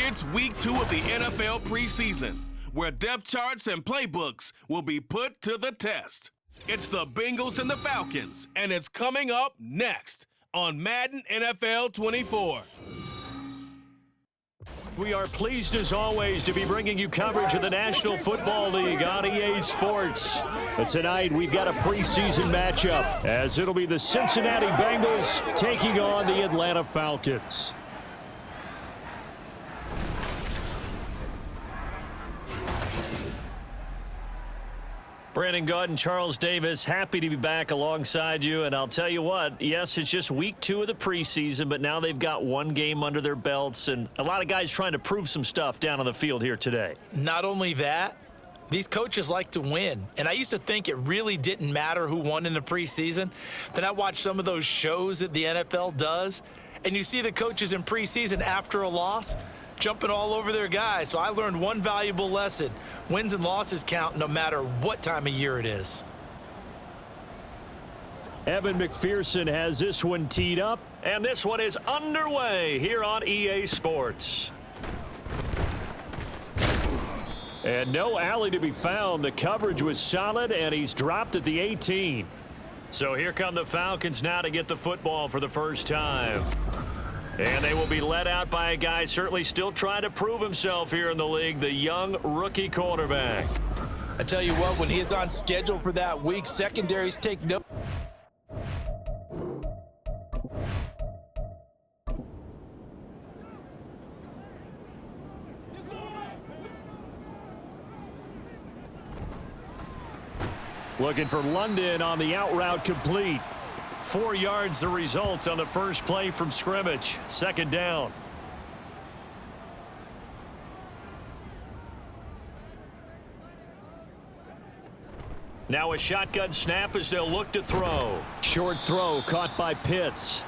It's week 2 of the NFL preseason, where depth charts and playbooks will be put to the test. It's the Bengals and the Falcons, and it's coming up next on Madden NFL 24. We are pleased as always to be bringing you coverage of the National Football League on EA Sports. But tonight we've got a preseason matchup, as it'll be the Cincinnati Bengals taking on the Atlanta Falcons. Brandon Gaunt and Charles Davis, happy to be back alongside you. And I'll tell you what, yes, it's just week 2 of the preseason, but now they've got one game under their belts, and a lot of guys trying to prove some stuff down on the field here today. Not only that, these coaches like to win. And I used to think it really didn't matter who won in the preseason. Then I watched some of those shows that the NFL does, and you see the coaches in preseason after a loss jumping all over their guys. So I learned one valuable lesson. Wins and losses count no matter what time of year it is. Evan McPherson has this one teed up, and this one is underway here on EA Sports. And no alley to be found. The coverage was solid, and he's dropped at the 18. So here come the Falcons now to get the football for the first time. And they will be led out by a guy certainly still trying to prove himself here in the league, the young rookie quarterback. I tell you what, when he is on schedule for that week, secondaries take no. Looking for London on the out route complete. 4 yards the result on the first play from scrimmage. Second down. Now a shotgun snap as they'll look to throw. Short throw caught by Pitts.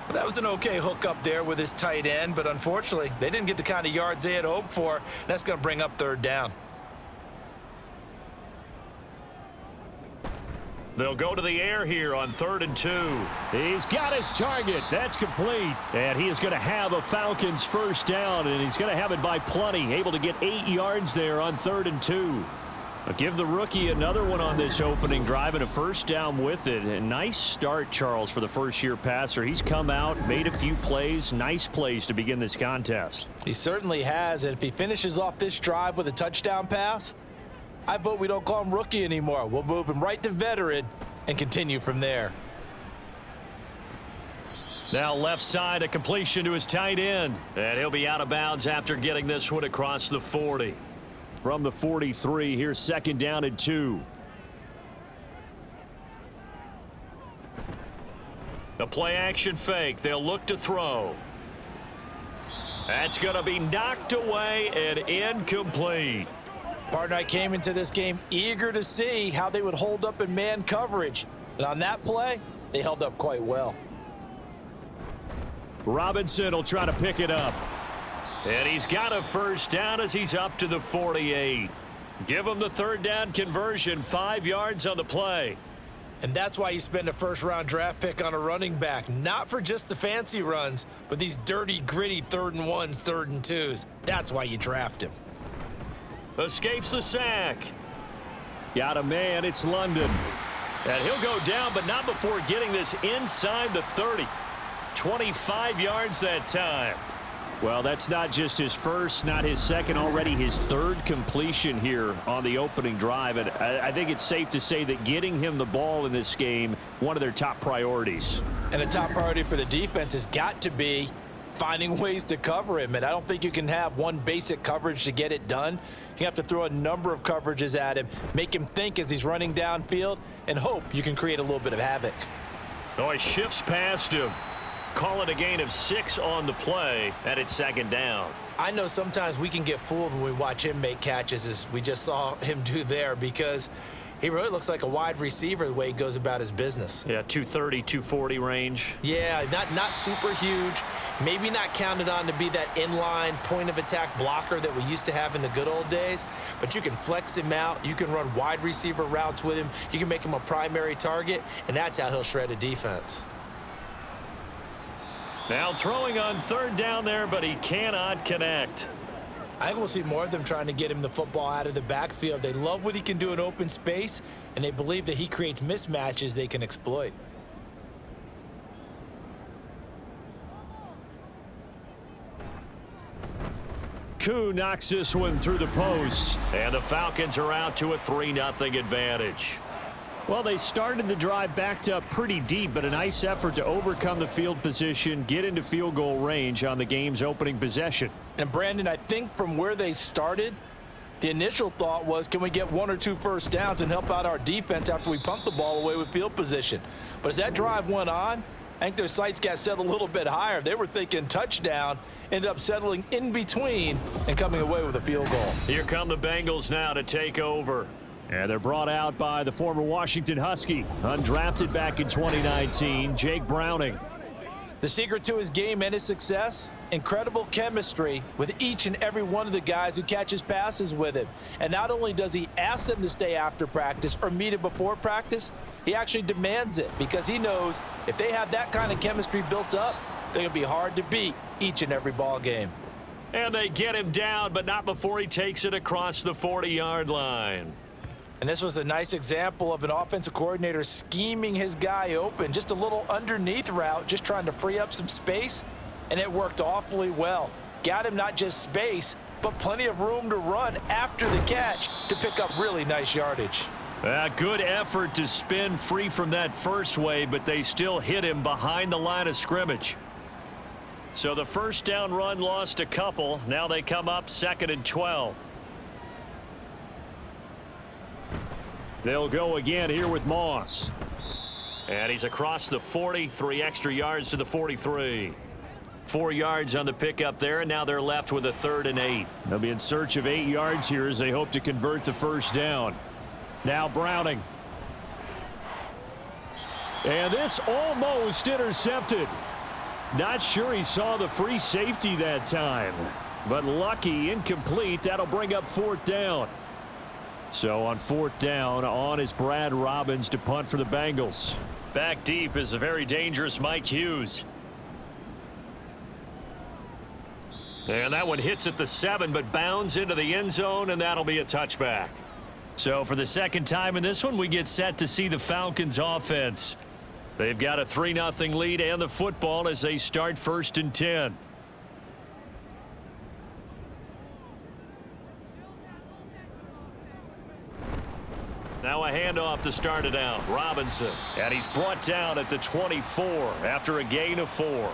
Well, that was an okay hook up there with his tight end, but unfortunately, they didn't get the kind of yards they had hoped for. That's going to bring up third down. They'll go to the air here on 3rd and 2. He's got his target. That's complete. And he is going to have a Falcons first down, and he's going to have it by plenty. Able to get 8 yards there on 3rd and 2. I'll give the rookie another one on this opening drive and a first down with it. A nice start, Charles, for the first-year passer. He's come out, made a few plays, nice plays to begin this contest. He certainly has, and if he finishes off this drive with a touchdown pass, I vote we don't call him rookie anymore. We'll move him right to veteran and continue from there. Now left side, a completion to his tight end. And he'll be out of bounds after getting this one across the 40. From the 43, here's 2nd down and 2. The play action fake. They'll look to throw. That's going to be knocked away and incomplete. Partner, I came into this game eager to see how they would hold up in man coverage. And on that play, they held up quite well. Robinson will try to pick it up. And he's got a first down as he's up to the 48. Give him the 3rd down conversion, 5 yards on the play. And that's why you spend a first-round draft pick on a running back. Not for just the fancy runs, but these dirty, gritty 3rd and 1s, 3rd and 2s. That's why you draft him. Escapes the sack. Got a man, it's London. And he'll go down, but not before getting this inside the 30. 25 yards that time. Well, that's not just his first, not his second, already his 3rd completion here on the opening drive. And I think it's safe to say that getting him the ball in this game, one of their top priorities. And a top priority for the defense has got to be finding ways to cover him. And I don't think you can have one basic coverage to get it done. You have to throw a number of coverages at him, make him think as he's running downfield, and hope you can create a little bit of havoc. Oh, he shifts past him. Call it a gain of 6 on the play, and it's 2nd down. I know sometimes we can get fooled when we watch him make catches, as we just saw him do there, because he really looks like a wide receiver the way he goes about his business. Yeah, 230, 240 range. Yeah, not super huge. Maybe not counted on to be that inline point-of-attack blocker that we used to have in the good old days. But you can flex him out. You can run wide receiver routes with him. You can make him a primary target, and that's how he'll shred a defense. Now throwing on 3rd down there, but he cannot connect. I think we'll see more of them trying to get him the football out of the backfield. They love what he can do in open space, and they believe that he creates mismatches they can exploit. Koo knocks this one through the post, and the Falcons are out to a 3-0 advantage. Well, they started the drive backed up pretty deep, but a nice effort to overcome the field position, get into field goal range on the game's opening possession. And Brandon, I think from where they started, the initial thought was, can we get 1 or 2 first downs and help out our defense after we pump the ball away with field position? But as that drive went on, I think their sights got set a little bit higher. They were thinking touchdown, ended up settling in between and coming away with a field goal. Here come the Bengals now to take over. And they're brought out by the former Washington Husky, undrafted back in 2019, Jake Browning. The secret to his game and his success, incredible chemistry with each and every one of the guys who catches passes with him. And not only does he ask them to stay after practice or meet him before practice, he actually demands it because he knows if they have that kind of chemistry built up, they're going to be hard to beat each and every ball game. And they get him down, but not before he takes it across the 40-yard line. And this was a nice example of an offensive coordinator scheming his guy open, just a little underneath route, just trying to free up some space, and it worked awfully well. Got him not just space, but plenty of room to run after the catch to pick up really nice yardage. A good effort to spin free from that first wave, but they still hit him behind the line of scrimmage. So the first down run lost a couple. Now they come up 2nd and 12. They'll go again here with Moss. And he's across the 40, 3 extra yards to the 43. 4 yards on the pickup there, and now they're left with a 3rd and 8. They'll be in search of 8 yards here as they hope to convert the first down. Now Browning. And this almost intercepted. Not sure he saw the free safety that time, but lucky, incomplete. That'll bring up 4th down. So on 4th down, on is Brad Robbins to punt for the Bengals. Back deep is a very dangerous Mike Hughes. And that one hits at the 7, but bounds into the end zone, and that'll be a touchback. So for the second time in this one, we get set to see the Falcons offense. They've got a 3-0 lead and the football as they start 1st and 10. Now a handoff to start it out. Robinson. And he's brought down at the 24 after a gain of 4.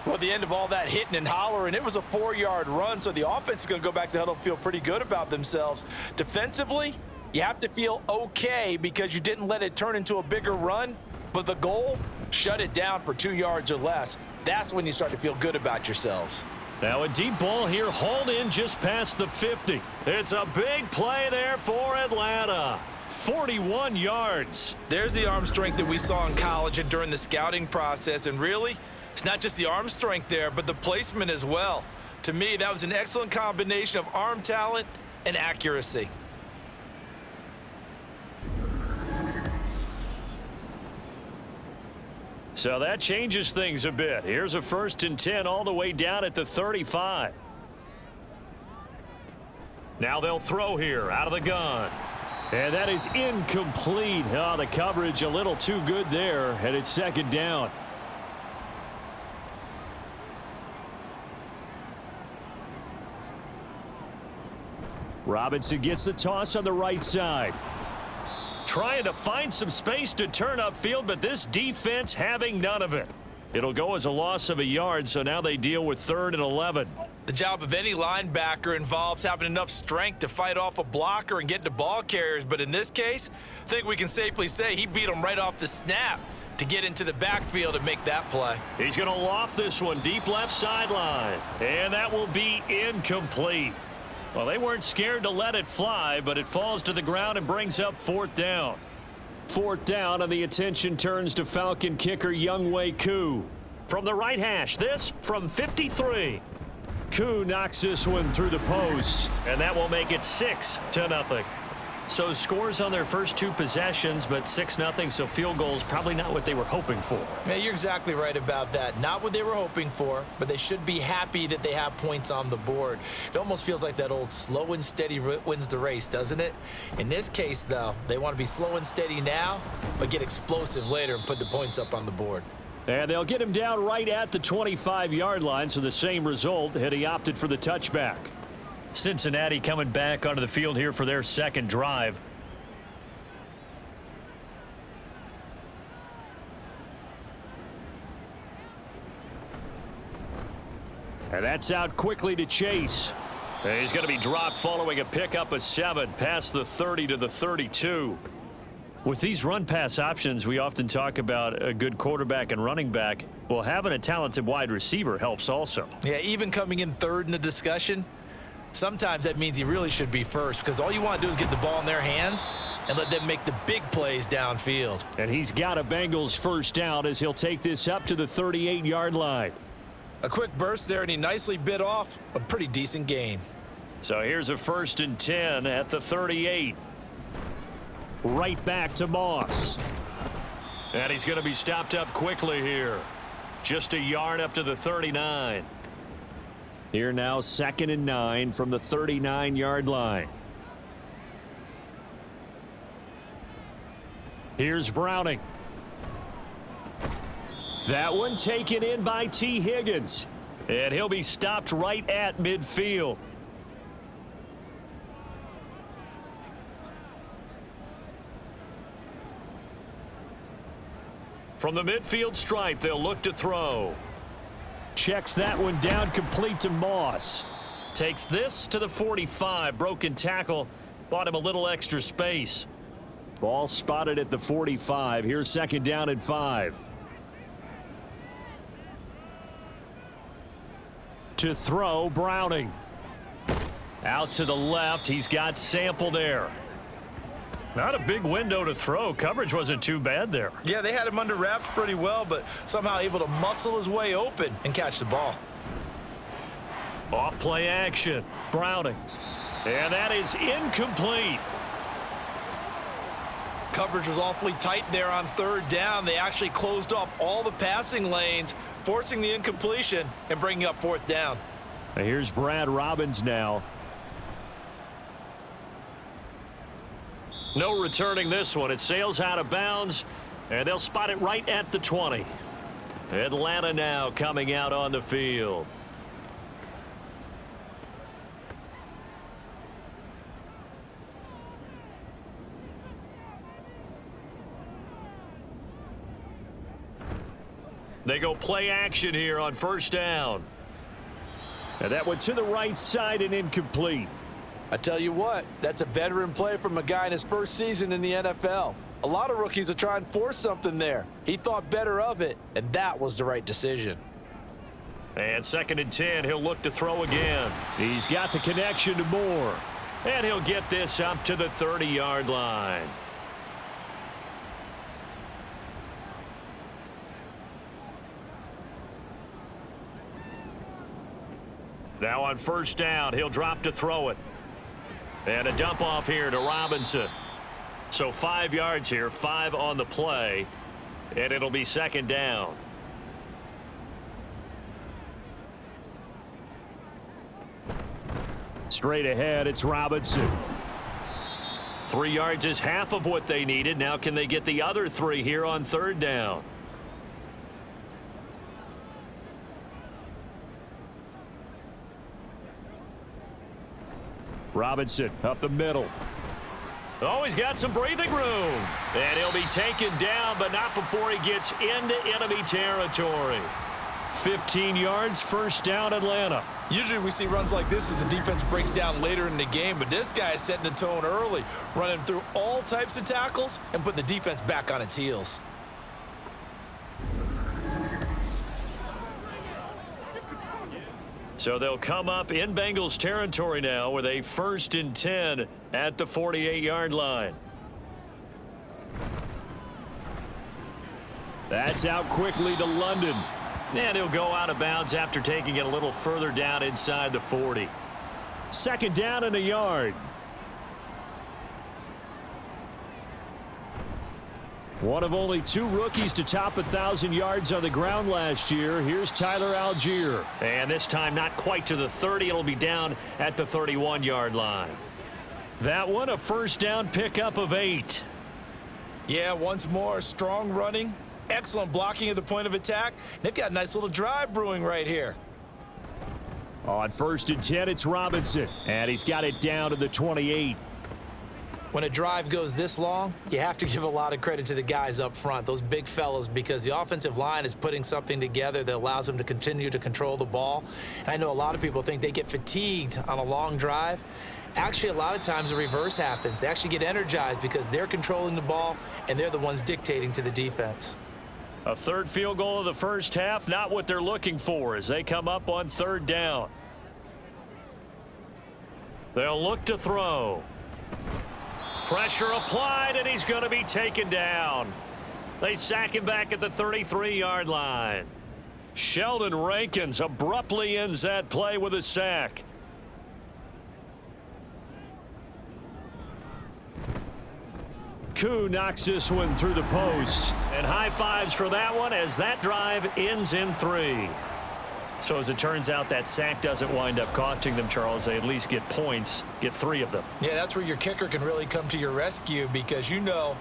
Well, at the end of all that hitting and hollering, it was a 4-yard run, so the offense is going to go back to huddle and feel pretty good about themselves. Defensively, you have to feel okay because you didn't let it turn into a bigger run, but the goal, shut it down for 2 yards or less. That's when you start to feel good about yourselves. Now a deep ball here, hauled in just past the 50. It's a big play there for Atlanta. 41 yards. There's the arm strength that we saw in college and during the scouting process, and really, it's not just the arm strength there, but the placement as well. To me, that was an excellent combination of arm talent and accuracy. So that changes things a bit. Here's a 1st and 10 all the way down at the 35. Now they'll throw here out of the gun. And that is incomplete. Oh, the coverage a little too good there, and it's 2nd down. Robinson gets the toss on the right side. Trying to find some space to turn upfield, but this defense having none of it. It'll go as a loss of a yard, so now they deal with 3rd and 11. The job of any linebacker involves having enough strength to fight off a blocker and get to ball carriers, but in this case, I think we can safely say he beat him right off the snap to get into the backfield and make that play. He's going to loft this one deep left sideline, and that will be incomplete. Well, they weren't scared to let it fly, but it falls to the ground and brings up 4th down. 4th down, and the attention turns to Falcon kicker Younghoe Koo. From the right hash, this from 53. Koo knocks this one through the post. And that will make it 6-0. So scores on their first 2 possessions, but 6-0, so field goals probably not what they were hoping for. Yeah, you're exactly right about that. Not what they were hoping for, but they should be happy that they have points on the board. It almost feels like that old slow and steady wins the race, doesn't it? In this case, though, they want to be slow and steady now, but get explosive later and put the points up on the board. And they'll get him down right at the 25-yard line, so the same result, had he opted for the touchback. Cincinnati coming back onto the field here for their second drive. And that's out quickly to Chase. And he's going to be dropped following a pickup of 7 past the 30 to the 32. With these run-pass options, we often talk about a good quarterback and running back. Well, having a talented wide receiver helps also. Yeah, even coming in third in the discussion, sometimes that means he really should be first, because all you want to do is get the ball in their hands and let them make the big plays downfield. And he's got a Bengals first down as he'll take this up to the 38-yard line. A quick burst there, and he nicely bit off a pretty decent gain. So here's a 1st and 10 at the 38. Right back to Moss. And he's going to be stopped up quickly here. Just a yard up to the 39. Here now, 2nd and 9 from the 39-yard line. Here's Browning. That one taken in by T. Higgins. And he'll be stopped right at midfield. From the midfield stripe, they'll look to throw. Checks that one down complete to Moss. Takes this to the 45. Broken tackle. Bought him a little extra space. Ball spotted at the 45. Here's 2nd down and 5. To throw, Browning. Out to the left. He's got Sample there. Not a big window to throw. Coverage wasn't too bad there. Yeah, they had him under wraps pretty well, but somehow able to muscle his way open and catch the ball. Off play action. Browning. And that is incomplete. Coverage was awfully tight there on 3rd down. They actually closed off all the passing lanes, forcing the incompletion and bringing up 4th down. Here's Brad Robbins now. No returning this one. It sails out of bounds, and they'll spot it right at the 20. Atlanta now coming out on the field. They go play action here on 1st down. And that went to the right side and incomplete. I tell you what, that's a veteran play from a guy in his first season in the NFL. A lot of rookies will try and force something there. He thought better of it, and that was the right decision. And 2nd and 10, he'll look to throw again. He's got the connection to Moore. And he'll get this up to the 30-yard line. Now on 1st down, he'll drop to throw it. And a dump off here to Robinson. So 5 yards here, 5 on the play, and it'll be 2nd down. Straight ahead, it's Robinson. 3 yards is half of what they needed. Now can they get the other 3 here on 3rd down? Robinson up the middle. Oh, he's got some breathing room. And he'll be taken down, but not before he gets into enemy territory. 15 yards, 1st down, Atlanta. Usually we see runs like this as the defense breaks down later in the game, but this guy is setting the tone early, running through all types of tackles and putting the defense back on its heels. So they'll come up in Bengals territory now with a 1st and 10 at the 48-yard line. That's out quickly to London. And he'll go out of bounds after taking it a little further down inside the 40. 2nd down and a yard. One of only 2 rookies to top 1,000 yards on the ground last year. Here's Tyler Algier. And this time not quite to the 30. It'll be down at the 31-yard line. That one a first down pickup of 8. Yeah, once more, strong running, excellent blocking at the point of attack. They've got a nice little drive brewing right here. On 1st and 10, it's Robinson. And he's got it down to the 28. When a drive goes this long, you have to give a lot of credit to the guys up front, those big fellas, because the offensive line is putting something together that allows them to continue to control the ball. And I know a lot of people think they get fatigued on a long drive. Actually, a lot of times the reverse happens. They actually get energized because they're controlling the ball and they're the ones dictating to the defense. A third field goal of the first half, not what they're looking for as they come up on 3rd down. They'll look to throw. Pressure applied, and he's going to be taken down. They sack him back at the 33-yard line. Sheldon Rankins abruptly ends that play with a sack. Koo knocks this one through the post. And high fives for that one as that drive ends in 3. So as it turns out, that sack doesn't wind up costing them, Charles. They at least get points, get 3 of them. Yeah, that's where your kicker can really come to your rescue because, you know,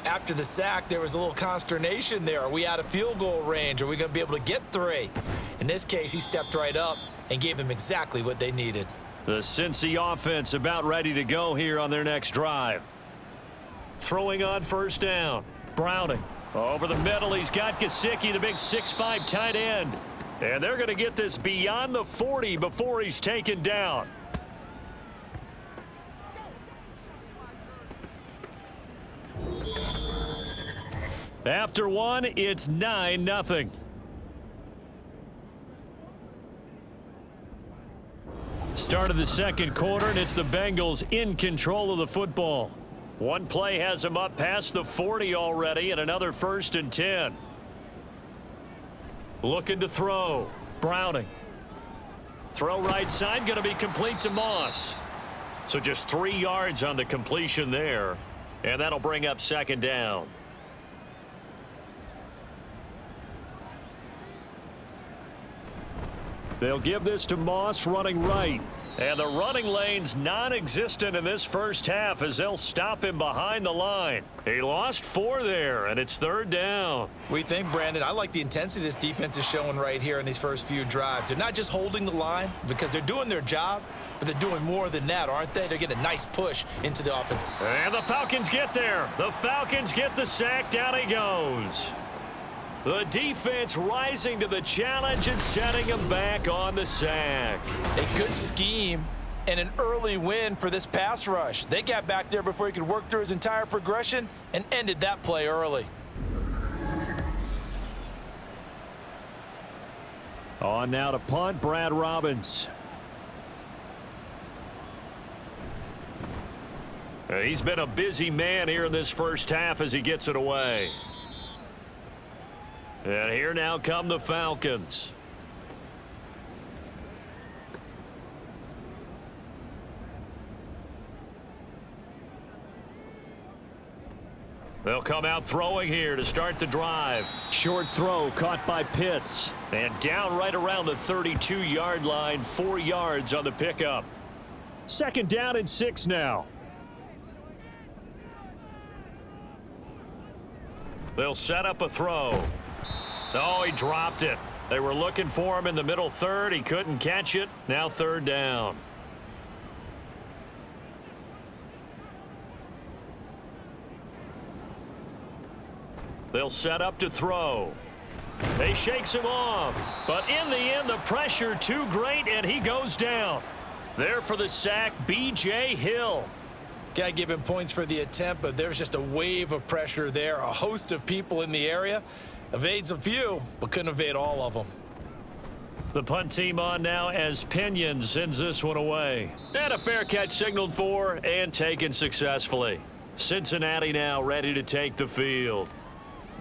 after the sack, there was a little consternation there. Are we out of field goal range? Are we going to be able to get 3? In this case, he stepped right up and gave them exactly what they needed. The Cincy offense about ready to go here on their next drive. Throwing on 1st down. Browning over the middle. He's got Gesicki, the big 6'5" tight end. And they're going to get this beyond the 40 before he's taken down. After 1, it's 9-0. Start of the 2nd quarter, and it's the Bengals in control of the football. One play has them up past the 40 already, and another 1st and 10. Looking to throw. Browning. Throw right side, going to be complete to Moss. So just 3 yards on the completion there. And that'll bring up 2nd down. They'll give this to Moss running right. And the running lane's non-existent in this first half as they'll stop him behind the line. He lost 4 there, and it's 3rd down. We think, Brandon, I like the intensity this defense is showing right here in these first few drives. They're not just holding the line because they're doing their job, but they're doing more than that, aren't they? They're getting a nice push into the offense. And the Falcons get there. The Falcons get the sack. Down he goes. The defense rising to the challenge and setting him back on the sack. A good scheme and an early win for this pass rush. They got back there before he could work through his entire progression and ended that play early. On now to punt, Brad Robbins. He's been a busy man here in this first half as he gets it away. And here now come the Falcons. They'll come out throwing here to start the drive. Short throw caught by Pitts. And down right around the 32-yard line, 4 yards on the pickup. 2nd down and 6 now. They'll set up a throw. Oh, he dropped it. They were looking for him in the middle 3rd. He couldn't catch it. Now 3rd down. They'll set up to throw. He shakes him off. But in the end, the pressure too great, and he goes down. There for the sack, B.J. Hill. Got to give him points for the attempt, but there's just a wave of pressure there. A host of people in the area. Evades a few, but couldn't evade all of them. The punt team on now as Pinion sends this one away. And a fair catch signaled for and taken successfully. Cincinnati now ready to take the field.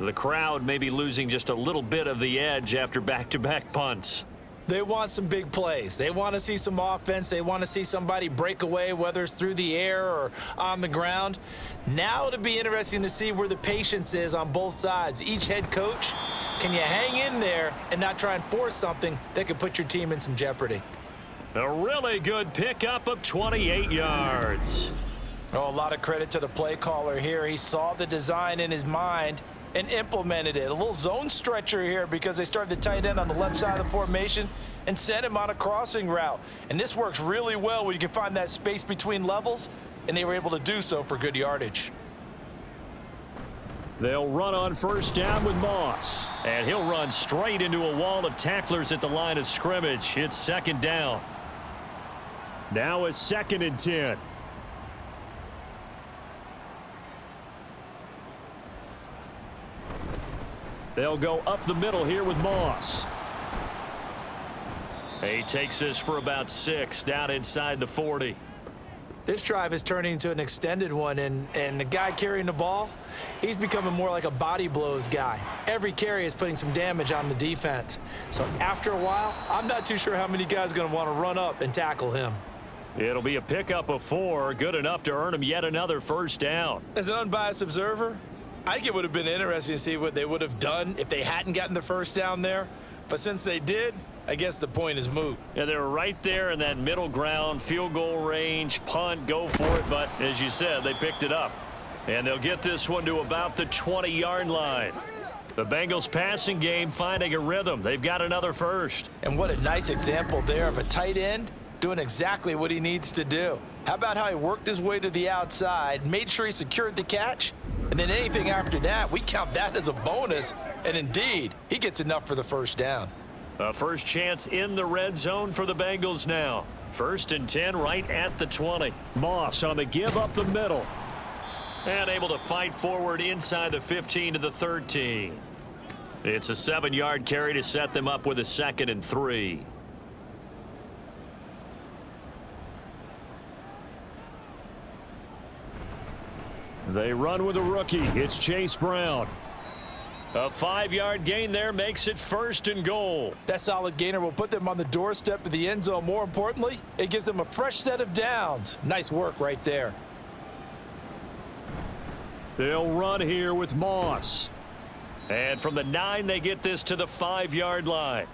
The crowd may be losing just a little bit of the edge after back-to-back punts. They want some big plays. They want to see some offense. They want to see somebody break away, whether it's through the air or on the ground. Now it'll be interesting to see where the patience is on both sides. Each head coach, can you hang in there and not try and force something that could put your team in some jeopardy? A really good pickup of 28 yards. Oh, a lot of credit to the play caller here. He saw the design in his mind and implemented it. A little zone stretcher here because they started the tight end on the left side of the formation and sent him on a crossing route. And this works really well when you can find that space between levels, and they were able to do so for good yardage. They'll run on first down with Moss. And he'll run straight into a wall of tacklers at the line of scrimmage. It's second down. Now it's 2nd and 10. They'll go up the middle here with Moss. He takes this for about 6 down inside the 40. This drive is turning into an extended one, and the guy carrying the ball, he's becoming more like a body blows guy. Every carry is putting some damage on the defense. So after a while, I'm not too sure how many guys are going to want to run up and tackle him. It'll be a pickup of 4, good enough to earn him yet another first down. As an unbiased observer, I think it would have been interesting to see what they would have done if they hadn't gotten the first down there. But since they did, I guess the point is moot. Yeah, they were right there in that middle ground, field goal range, punt, go for it. But as you said, they picked it up. And they'll get this one to about the 20-yard line. The Bengals passing game finding a rhythm. They've got another first. And what a nice example there of a tight end doing exactly what he needs to do. How about how he worked his way to the outside, made sure he secured the catch, and then anything after that, we count that as a bonus. And indeed, he gets enough for the first down. A first chance in the red zone for the Bengals now. 1st and 10 right at the 20. Moss on the give up the middle. And able to fight forward inside the 15 to the 13. It's a 7-yard carry to set them up with a 2nd and 3. They run with a rookie. It's Chase Brown. A 5-yard gain there makes it 1st and goal. That solid gainer will put them on the doorstep of the end zone. More importantly, it gives them a fresh set of downs. Nice work right there. They'll run here with Moss. And from the 9, they get this to the 5-yard line.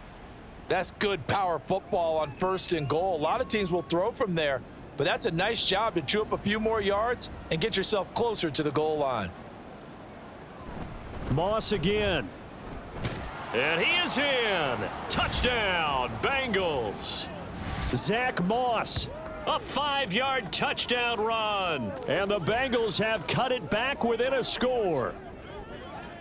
That's good power football on 1st and goal. A lot of teams will throw from there, but that's a nice job to chew up a few more yards and get yourself closer to the goal line. Moss again. And he is in. Touchdown, Bengals. Zach Moss. A 5-yard touchdown run. And the Bengals have cut it back within a score.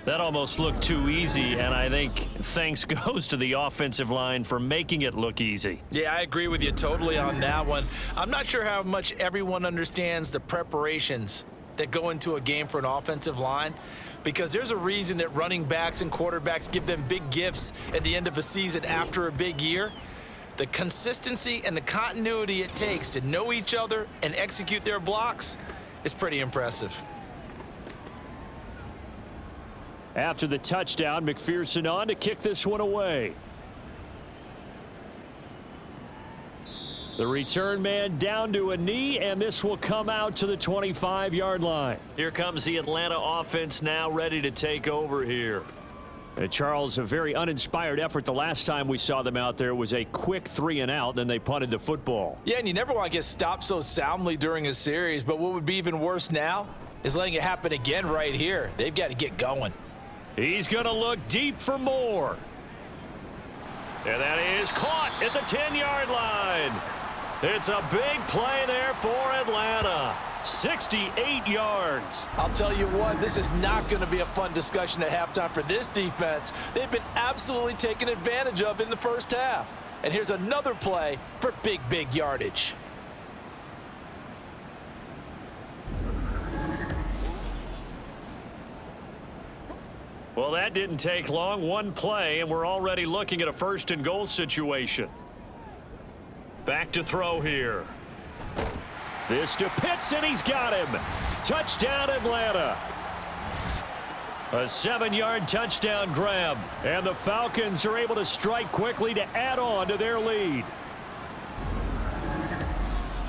That almost looked too easy, and I think thanks goes to the offensive line for making it look easy. Yeah, I agree with you totally on that one. I'm not sure how much everyone understands the preparations that go into a game for an offensive line, because there's a reason that running backs and quarterbacks give them big gifts at the end of a season after a big year. The consistency and the continuity it takes to know each other and execute their blocks is pretty impressive. After the touchdown, McPherson on to kick this one away. The return man down to a knee, and this will come out to the 25-yard line. Here comes the Atlanta offense now ready to take over here. Charles, a very uninspired effort the last time we saw them out there. Was a quick 3 and out, then they punted the football. Yeah, and you never want to get stopped so soundly during a series, but what would be even worse now is letting it happen again right here. They've got to get going. He's going to look deep for more. And that is caught at the 10-yard line. It's a big play there for Atlanta. 68 yards. I'll tell you what, this is not going to be a fun discussion at halftime for this defense. They've been absolutely taken advantage of in the first half. And here's another play for big yardage. Well, that didn't take long. One play, and we're already looking at a 1st and goal situation. Back to throw here. This to Pitts, and he's got him. Touchdown, Atlanta. A 7-yard touchdown grab. And the Falcons are able to strike quickly to add on to their lead.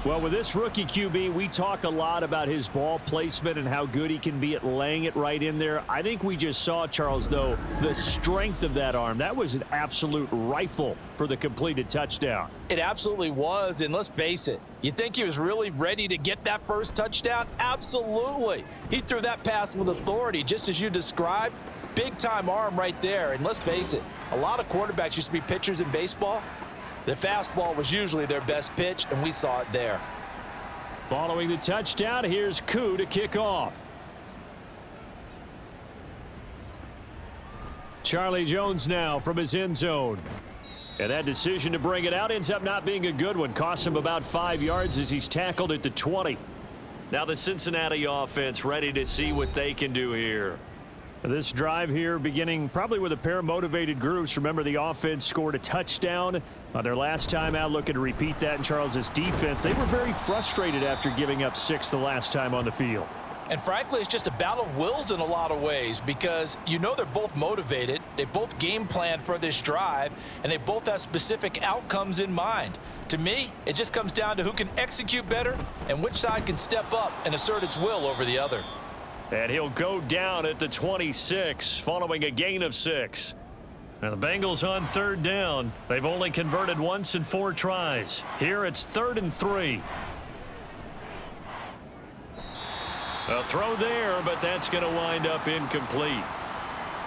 Well, with this rookie QB, we talk a lot about his ball placement and how good he can be at laying it right in there. I think we just saw, Charles, though, the strength of that arm. That was an absolute rifle for the completed touchdown. It absolutely was, and let's face it, you think he was really ready to get that first touchdown? Absolutely. He threw that pass with authority, just as you described. Big-time arm right there, and let's face it, a lot of quarterbacks used to be pitchers in baseball. The fastball was usually their best pitch, and we saw it there. Following the touchdown, here's Koo to kick off. Charlie Jones now from his end zone. And that decision to bring it out ends up not being a good one. Cost him about 5 yards as he's tackled at the 20. Now the Cincinnati offense ready to see what they can do here. This drive here beginning probably with a pair of motivated groups. Remember, the offense scored a touchdown on their last time out. Looking to repeat that in Charles's defense. They were very frustrated after giving up 6 the last time on the field. And frankly, it's just a battle of wills in a lot of ways because you know they're both motivated. They both game plan for this drive, and they both have specific outcomes in mind. To me, it just comes down to who can execute better and which side can step up and assert its will over the other. And he'll go down at the 26 following a gain of 6. Now the Bengals on 3rd down. They've only converted once in 4 tries. Here it's 3rd and 3. A throw there, but that's going to wind up incomplete.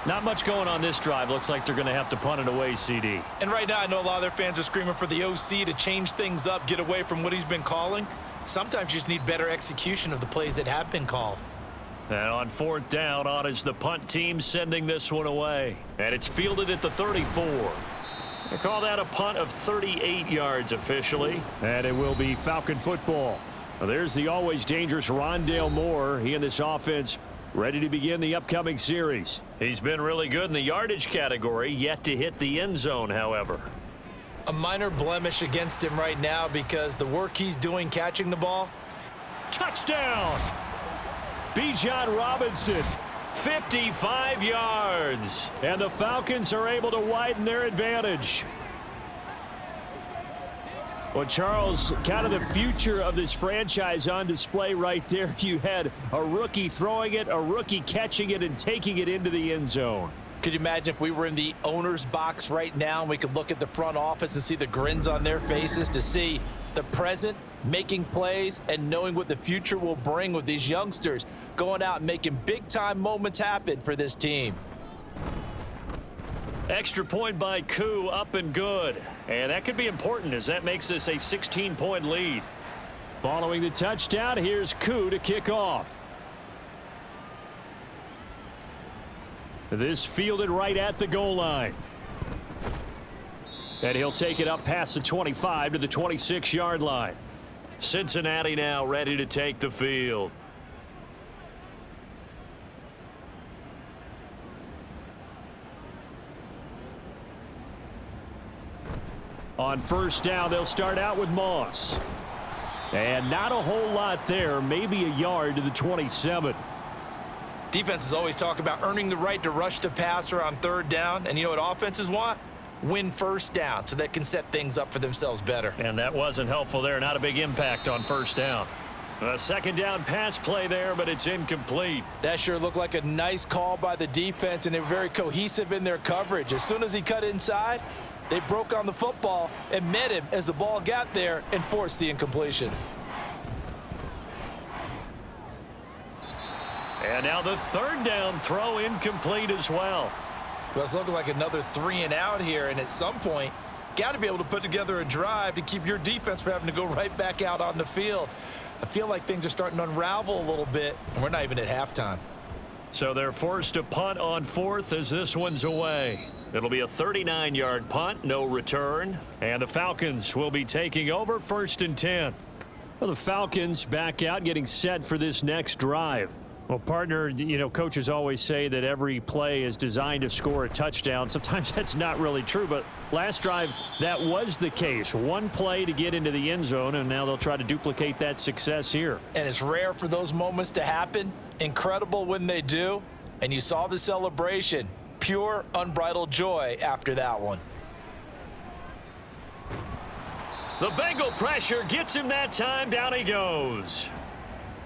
Not much going on this drive. Looks like they're going to have to punt it away, CD. And right now I know a lot of their fans are screaming for the OC to change things up, get away from what he's been calling. Sometimes you just need better execution of the plays that have been called. And on 4th down, on is the punt team sending this one away. And it's fielded at the 34. They call that a punt of 38 yards officially. And it will be Falcon football. Well, there's the always dangerous Rondale Moore. He and this offense ready to begin the upcoming series. He's been really good in the yardage category, yet to hit the end zone, however. A minor blemish against him right now because the work he's doing catching the ball. Touchdown! Bijan Robinson. 55 yards. And the Falcons are able to widen their advantage. Well, Charles, kind of the future of this franchise on display right there. You had a rookie throwing it, a rookie catching it, and taking it into the end zone. Could you imagine if we were in the owner's box right now and we could look at the front office and see the grins on their faces to see the present making plays and knowing what the future will bring with these youngsters going out and making big-time moments happen for this team. Extra point by Koo, up and good. And that could be important as that makes this a 16-point lead. Following the touchdown, here's Koo to kick off. This fielded right at the goal line. And he'll take it up past the 25 to the 26-yard line. Cincinnati now ready to take the field. On 1st down, they'll start out with Moss. And not a whole lot there, maybe a yard to the 27. Defenses always talk about earning the right to rush the passer on 3rd down. And you know what offenses want? Win 1st down so they can set things up for themselves better. And that wasn't helpful there. Not a big impact on 1st down. A 2nd down pass play there, but it's incomplete. That sure looked like a nice call by the defense, and they were very cohesive in their coverage. As soon as he cut inside, they broke on the football and met him as the ball got there and forced the incompletion. And now the 3rd down throw incomplete as well. Well, it's looking like another 3 and out here, and at some point, got to be able to put together a drive to keep your defense from having to go right back out on the field. I feel like things are starting to unravel a little bit, and we're not even at halftime. So they're forced to punt on 4th as this one's away. It'll be a 39-yard punt, no return. And the Falcons will be taking over 1st and 10. Well, the Falcons back out getting set for this next drive. Well, partner, you know, coaches always say that every play is designed to score a touchdown. Sometimes that's not really true, but last drive, that was the case. One play to get into the end zone, and now they'll try to duplicate that success here. And it's rare for those moments to happen. Incredible when they do. And you saw the celebration. Pure, unbridled joy after that one. The Bengal pressure gets him that time. Down he goes.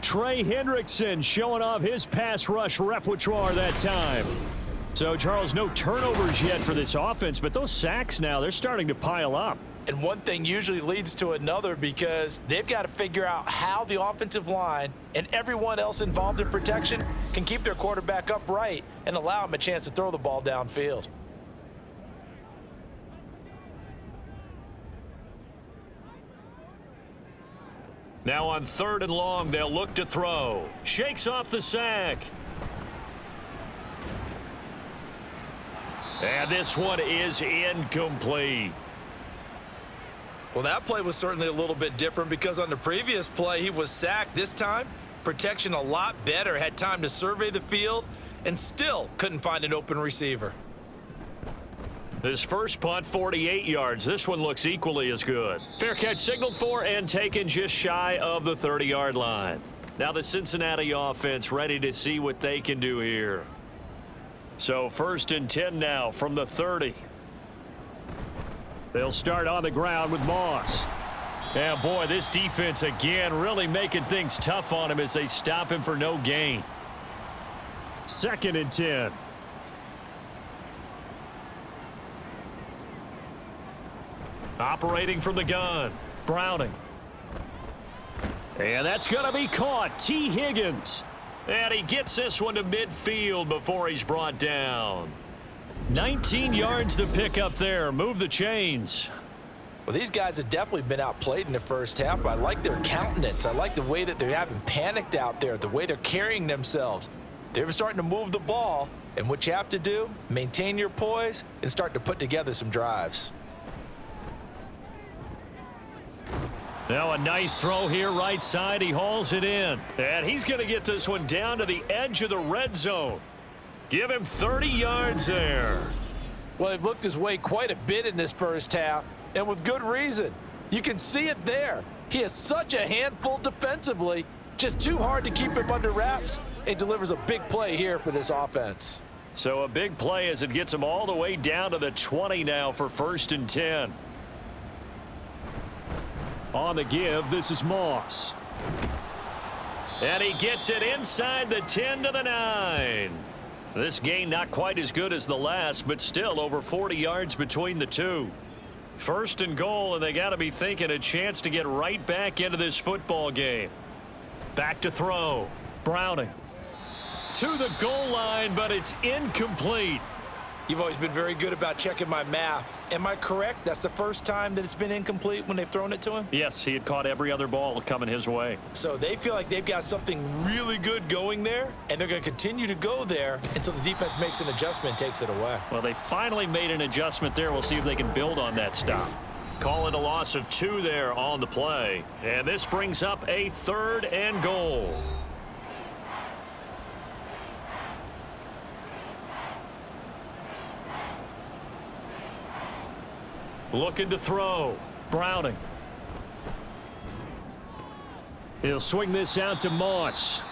Trey Hendrickson showing off his pass rush repertoire that time. So, Charles, no turnovers yet for this offense, but those sacks now, they're starting to pile up. And one thing usually leads to another because they've got to figure out how the offensive line and everyone else involved in protection can keep their quarterback upright and allow him a chance to throw the ball downfield. Now on 3rd and long, they'll look to throw. Shakes off the sack. And this one is incomplete. Well, that play was certainly a little bit different because on the previous play, he was sacked. This time, protection a lot better, had time to survey the field, and still couldn't find an open receiver. His first punt, 48 yards. This one looks equally as good. Fair catch signaled for and taken just shy of the 30-yard line. Now the Cincinnati offense ready to see what they can do here. So 1st and 10 now from the 30. They'll start on the ground with Moss. And boy, this defense again really making things tough on him as they stop him for no gain. 2nd and 10. Operating from the gun, Browning. And that's going to be caught. T. Higgins. And he gets this one to midfield before he's brought down. 19 yards to pick up there. Move the chains. Well, these guys have definitely been outplayed in the first half. I like their countenance. I like the way that they're having panicked out there, the way they're carrying themselves. They're starting to move the ball, and what you have to do, maintain your poise and start to put together some drives. Now a nice throw here right side. He hauls it in. And he's going to get this one down to the edge of the red zone. Give him 30 yards there. Well, he looked his way quite a bit in this first half, and with good reason. You can see it there. He is such a handful defensively. Just too hard to keep him under wraps. He delivers a big play here for this offense. So a big play as it gets him all the way down to the 20 now for 1st and 10. On the give, this is Moss. And he gets it inside the 10 to the 9. This gain not quite as good as the last, but still over 40 yards between the two. 1st and goal, and they got to be thinking a chance to get right back into this football game. Back to throw. Browning. To the goal line, but it's incomplete. You've always been very good about checking my math. Am I correct? That's the first time that it's been incomplete when they've thrown it to him? Yes, he had caught every other ball coming his way. So they feel like they've got something really good going there, and they're going to continue to go there until the defense makes an adjustment and takes it away. Well, they finally made an adjustment there. We'll see if they can build on that stop. Call it a loss of 2 there on the play. And this brings up a 3rd and goal. Looking to throw. Browning. He'll swing this out to Moss.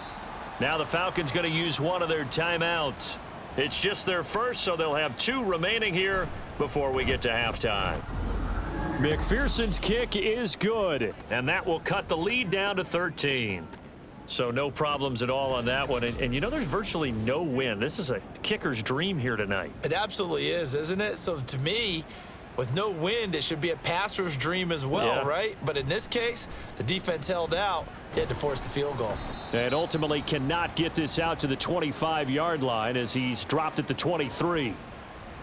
Now the Falcons going to use one of their timeouts. It's just their first, so they'll have 2 remaining here before we get to halftime. McPherson's kick is good. And that will cut the lead down to 13. So no problems at all on that one. And you know, there's virtually no wind. This is a kicker's dream here tonight. It absolutely is, isn't it? So to me, with no wind, it should be a passer's dream as well, right? But in this case, the defense held out. They had to force the field goal. And ultimately cannot get this out to the 25-yard line as he's dropped at the 23.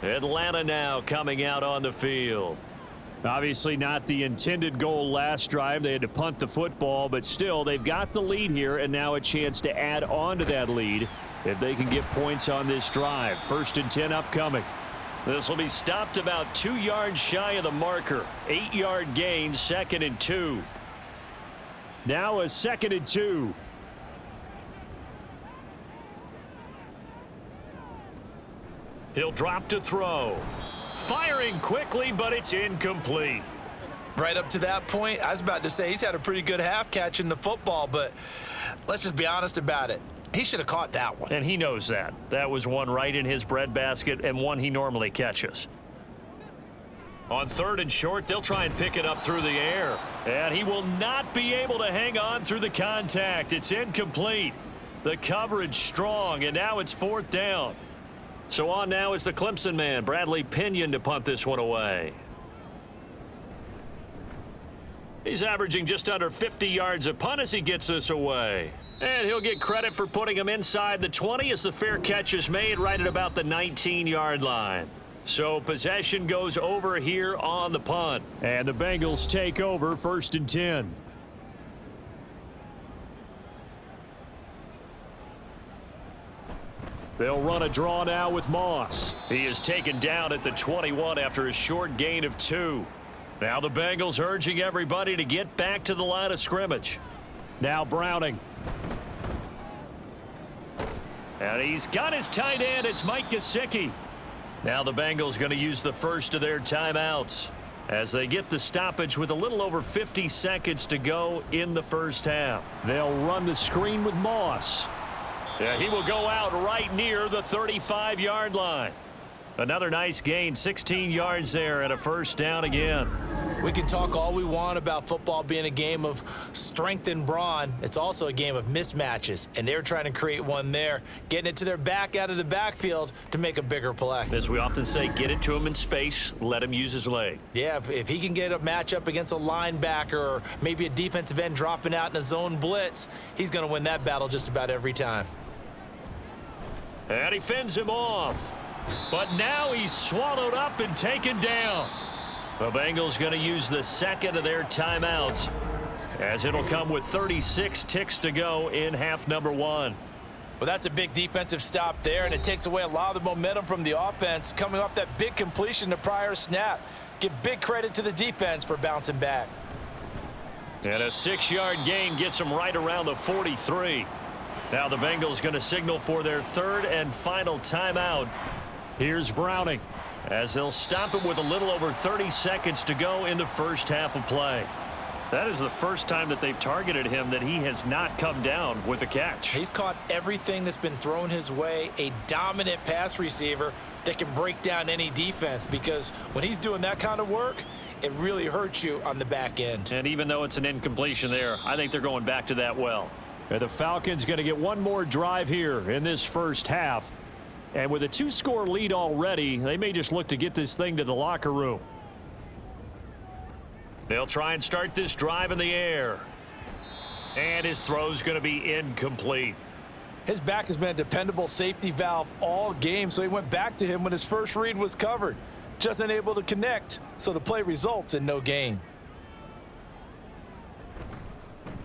Atlanta now coming out on the field. Obviously not the intended goal last drive. They had to punt the football, but still they've got the lead here and now a chance to add on to that lead if they can get points on this drive. 1st and 10 upcoming. This will be stopped about 2 yards shy of the marker. 8-yard gain, 2nd and 2. Now a 2nd and 2. He'll drop to throw. Firing quickly, but it's incomplete. Right up to that point, I was about to say he's had a pretty good half catching the football, but let's just be honest about it. He should have caught that one. And he knows that. That was one right in his breadbasket and one he normally catches. On 3rd and short, they'll try and pick it up through the air. And he will not be able to hang on through the contact. It's incomplete. The coverage strong, and now it's 4th down. So on now is the Clemson man, Bradley Pinion, to punt this one away. He's averaging just under 50 yards a punt as he gets this away. And he'll get credit for putting him inside the 20 as the fair catch is made right at about the 19-yard line. So possession goes over here on the punt. And the Bengals take over 1st and 10. They'll run a draw now with Moss. He is taken down at the 21 after a short gain of 2. Now the Bengals urging everybody to get back to the line of scrimmage. Now Browning. And he's got his tight end. It's Mike Gesicki. Now the Bengals going to use the first of their timeouts as they get the stoppage with a little over 50 seconds to go in the first half. They'll run the screen with Moss. Yeah, he will go out right near the 35-yard line. Another nice gain, 16 yards there and a first down again. We can talk all we want about football being a game of strength and brawn. It's also a game of mismatches, and they're trying to create one there, getting it to their back out of the backfield to make a bigger play. As we often say, get it to him in space, let him use his leg. Yeah, if he can get a matchup against a linebacker or maybe a defensive end dropping out in a zone blitz, he's going to win that battle just about every time. And he fends him off. But now he's swallowed up and taken down. The Bengals going to use the second of their timeouts as it'll come with 36 ticks to go in half number 1. Well, that's a big defensive stop there, and it takes away a lot of the momentum from the offense coming off that big completion the prior snap. Give big credit to the defense for bouncing back. And a 6-yard gain gets him right around the 43. Now the Bengals going to signal for their 3rd and final timeout. Here's Browning as they'll stop it with a little over 30 seconds to go in the first half of play. That is the first time that they've targeted him that he has not come down with a catch. He's caught everything that's been thrown his way, a dominant pass receiver that can break down any defense, because when he's doing that kind of work, it really hurts you on the back end. And even though it's an incompletion there, I think they're going back to that well. And the Falcons going to get one more drive here in this first half. And with a 2-score lead already, they may just look to get this thing to the locker room. They'll try and start this drive in the air. And his throw's going to be incomplete. His back has been a dependable safety valve all game, so he went back to him when his first read was covered. Just unable to connect, so the play results in no gain.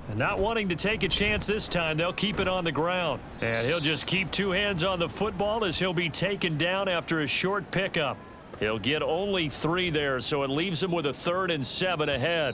And not wanting to take a chance this time, they'll keep it on the ground. And he'll just keep 2 hands on the football as he'll be taken down after a short pickup. He'll get only 3 there, so it leaves him with a 3rd and 7 ahead.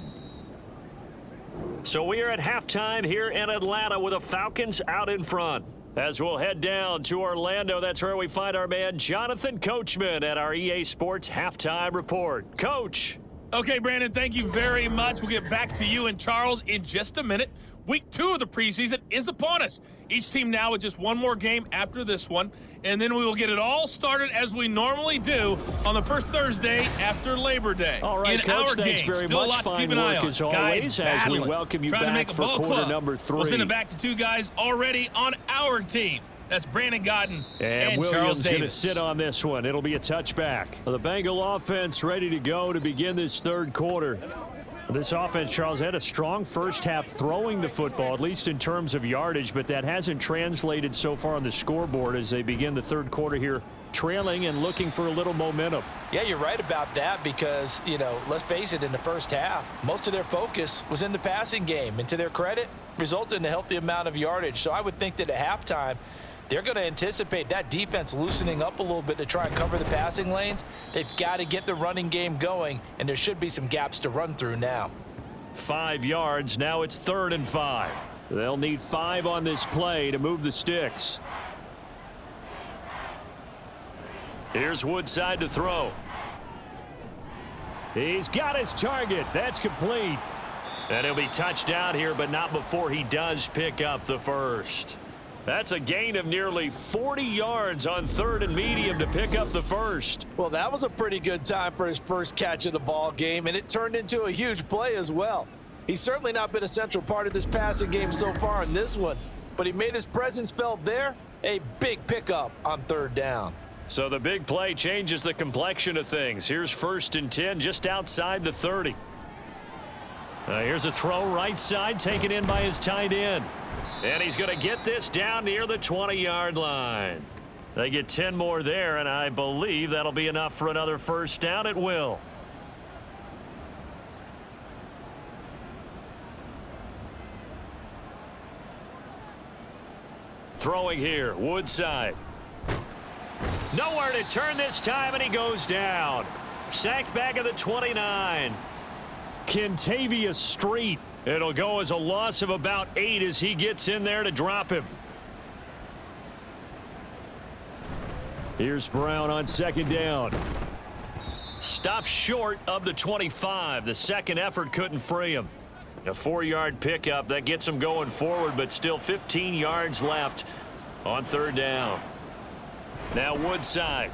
So we are at halftime here in Atlanta with the Falcons out in front. As we'll head down to Orlando, that's where we find our man Jonathan Coachman at our EA Sports Halftime Report. Coach. Okay, Brandon, thank you very much. We'll get back to you and Charles in just a minute. Week 2 of the preseason is upon us. Each team now with just one more game after this one, and then we will get it all started as we normally do on the first Thursday after Labor Day. All right, in Coach, our thanks game. very Still much. A lot to Fine keep an eye work on. as always Guys as we welcome you trying to back make a for ball quarter club. number 3. We'll send it back to 2 guys already on our team. That's Brandon Godden and Charles Williams going to Davis. sit on this one. It'll be a touchback. The Bengal offense ready to go to begin this 3rd quarter. This offense, Charles, had a strong first half throwing the football, at least in terms of yardage, but that hasn't translated so far on the scoreboard as they begin the 3rd quarter here, trailing and looking for a little momentum. Yeah, you're right about that because, let's face it, in the first half, most of their focus was in the passing game. And to their credit, resulted in a healthy amount of yardage. So I would think that at halftime, they're going to anticipate that defense loosening up a little bit to try and cover the passing lanes. They've got to get the running game going, and there should be some gaps to run through now. 5 yards. Now it's 3rd and 5. They'll need 5 on this play to move the sticks. Here's Woodside to throw. He's got his target. That's complete. And he'll be touched down here, but not before he does pick up the first. That's a gain of nearly 40 yards on 3rd and medium to pick up the first. Well, that was a pretty good time for his first catch of the ball game, and it turned into a huge play as well. He's certainly not been a central part of this passing game so far in this one, but he made his presence felt there. A big pickup on 3rd down. So the big play changes the complexion of things. Here's 1st and 10 just outside the 30. Here's a throw right side taken in by his tight end. And he's going to get this down near the 20-yard line. They get 10 more there, and I believe that'll be enough for another first down at will. Throwing here, Woodside. Nowhere to turn this time, and he goes down. Sacked back at the 29. Kentavious Street. It'll go as a loss of about 8 as he gets in there to drop him. Here's Brown on 2nd down. Stopped short of the 25. The second effort couldn't free him. A 4-yard pickup that gets him going forward, but still 15 yards left on 3rd down. Now Woodside.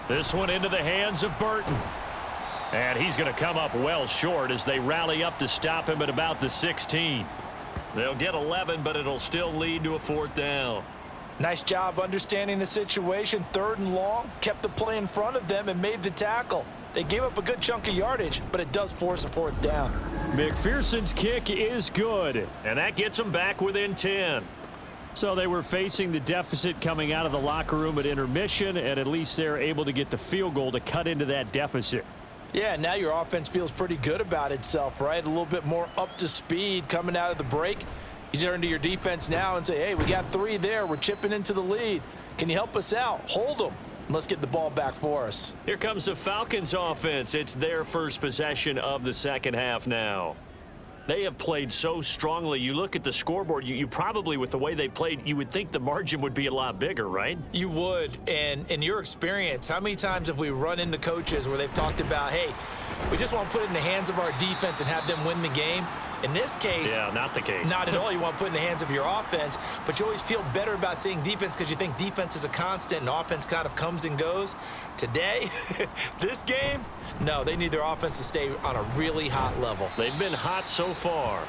This one into the hands of Burton. And he's going to come up well short as they rally up to stop him at about the 16. They'll get 11, but it'll still lead to a 4th down. Nice job understanding the situation. 3rd and long, kept the play in front of them and made the tackle. They gave up a good chunk of yardage, but it does force a 4th down. McPherson's kick is good. And that gets them back within 10. So they were facing the deficit coming out of the locker room at intermission, and at least they're able to get the field goal to cut into that deficit. Yeah, now your offense feels pretty good about itself, right? A little bit more up to speed coming out of the break. You turn to your defense now and say, hey, we got 3 there. We're chipping into the lead. Can you help us out? Hold them. Let's get the ball back for us. Here comes the Falcons offense. It's their first possession of the second half now. They have played so strongly. You look at the scoreboard, you probably, with the way they played, you would think the margin would be a lot bigger, right? You would. And in your experience, how many times have we run into coaches where they've talked about, hey, we just want to put it in the hands of our defense and have them win the game? In this case, yeah, not the case. Not at all. You want to put it in the hands of your offense, but you always feel better about seeing defense because you think defense is a constant and offense kind of comes and goes. Today, this game, no, they need their offense to stay on a really hot level. They've been hot so far.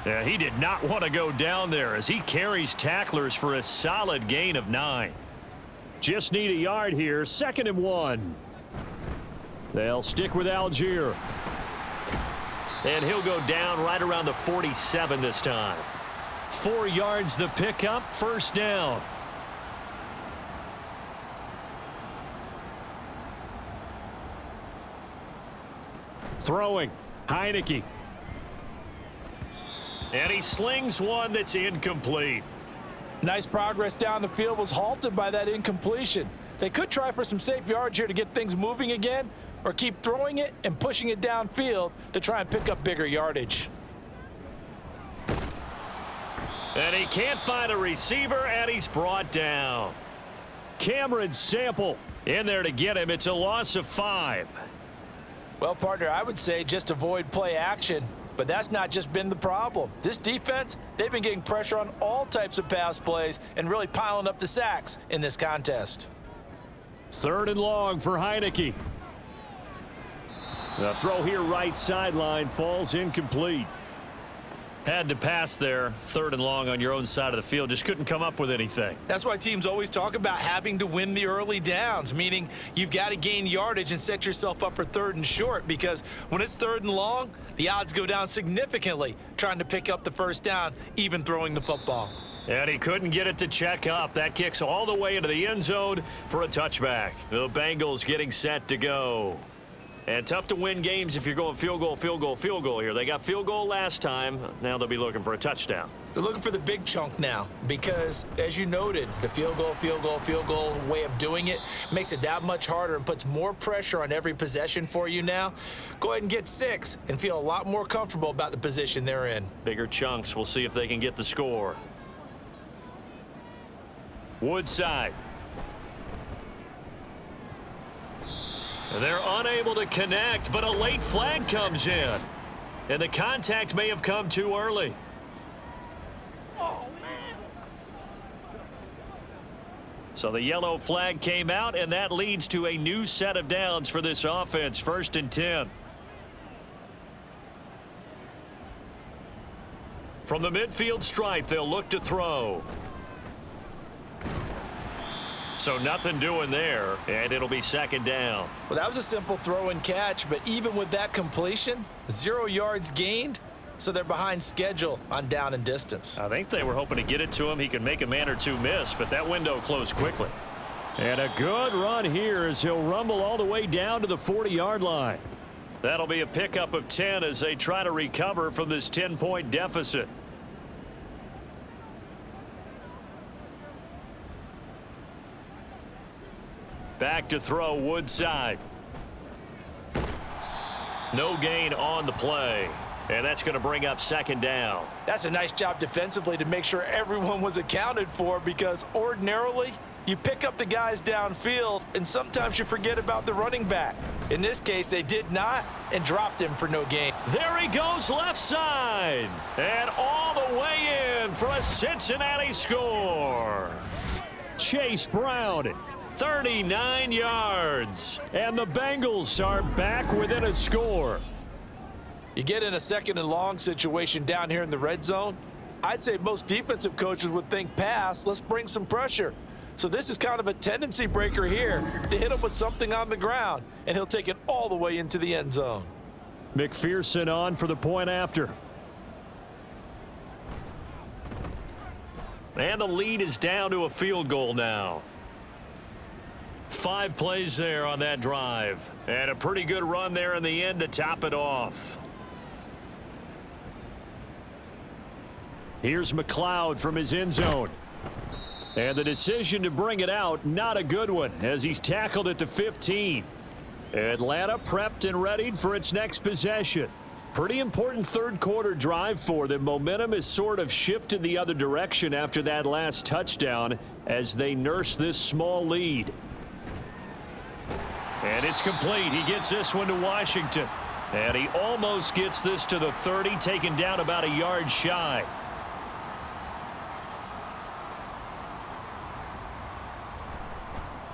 Yeah, he did not want to go down there as he carries tacklers for a solid gain of 9. Just need a yard here. 2nd and 1. They'll stick with Algier. And he'll go down right around the 47 this time. 4 yards the pickup, 1st down. Throwing, Heineke. And he slings one that's incomplete. Nice progress down the field was halted by that incompletion. They could try for some safe yards here to get things moving again, or keep throwing it and pushing it downfield to try and pick up bigger yardage. And he can't find a receiver, and he's brought down. Cameron Sample in there to get him. It's a loss of 5. Well, partner, I would say just avoid play action, but that's not just been the problem. This defense, they've been getting pressure on all types of pass plays and really piling up the sacks in this contest. 3rd and long for Heineke. The throw here right sideline falls incomplete. Had to pass there, 3rd and long on your own side of the field. Just couldn't come up with anything. That's why teams always talk about having to win the early downs, meaning you've got to gain yardage and set yourself up for 3rd and short, because when it's 3rd and long, the odds go down significantly trying to pick up the 1st down, even throwing the football. And he couldn't get it to check up. That kicks all the way into the end zone for a touchback. The Bengals getting set to go. And tough to win games if you're going field goal, field goal, field goal here. They got field goal last time. Now they'll be looking for a touchdown. They're looking for the big chunk now because, as you noted, the field goal way of doing it makes it that much harder and puts more pressure on every possession for you now. Go ahead and get 6 and feel a lot more comfortable about the position they're in. Bigger chunks. We'll see if they can get the score. Woodside. They're unable to connect, but a late flag comes in. And the contact may have come too early. Oh, man. So the yellow flag came out, and that leads to a new set of downs for this offense. 1st and 10. From the midfield stripe, they'll look to throw. So nothing doing there, and it'll be 2nd down. Well, that was a simple throw and catch, but even with that completion, 0 yards gained, so they're behind schedule on down and distance. I think they were hoping to get it to him. He could make a man or two miss, but that window closed quickly. And a good run here as he'll rumble all the way down to the 40-yard line. That'll be a pickup of 10 as they try to recover from this 10-point deficit. Back to throw, Woodside. No gain on the play. And that's going to bring up 2nd down. That's a nice job defensively to make sure everyone was accounted for, because ordinarily you pick up the guys downfield and sometimes you forget about the running back. In this case, they did not and dropped him for no gain. There he goes left side. And all the way in for a Cincinnati score. Chase Brown. 39 yards. And the Bengals are back within a score. You get in a 2nd and long situation down here in the red zone, I'd say most defensive coaches would think pass, let's bring some pressure. So this is kind of a tendency breaker here to hit him with something on the ground, and he'll take it all the way into the end zone. McPherson on for the point after. And the lead is down to a field goal now. 5 plays there on that drive. And a pretty good run there in the end to top it off. Here's McLeod from his end zone. And the decision to bring it out, not a good one, as he's tackled at the 15. Atlanta prepped and readied for its next possession. Pretty important 3rd quarter drive for them. Momentum has sort of shifted the other direction after that last touchdown as they nurse this small lead. And it's complete. He gets this one to Washington. And he almost gets this to the 30, taken down about a yard shy.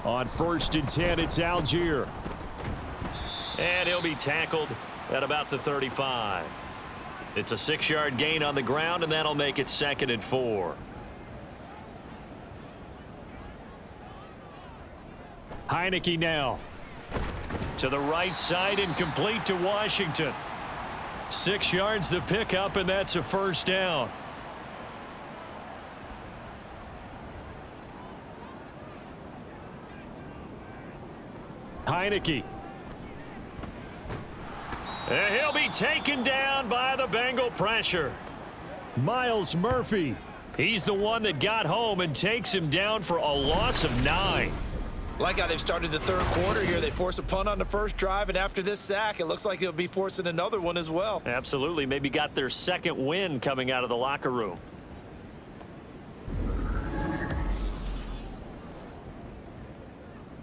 On 1st and 10, it's Algier. And he'll be tackled at about the 35. It's a 6-yard gain on the ground, and that'll make it 2nd and 4. Heineke now. To the right side and complete to Washington. 6 yards the pickup, and that's a 1st down. Heineke. And he'll be taken down by the Bengal pressure. Miles Murphy. He's the one that got home and takes him down for a loss of 9. Like how they've started the 3rd quarter here. They force a punt on the 1st drive, and after this sack, it looks like they'll be forcing another one as well. Absolutely. Maybe got their 2nd win coming out of the locker room.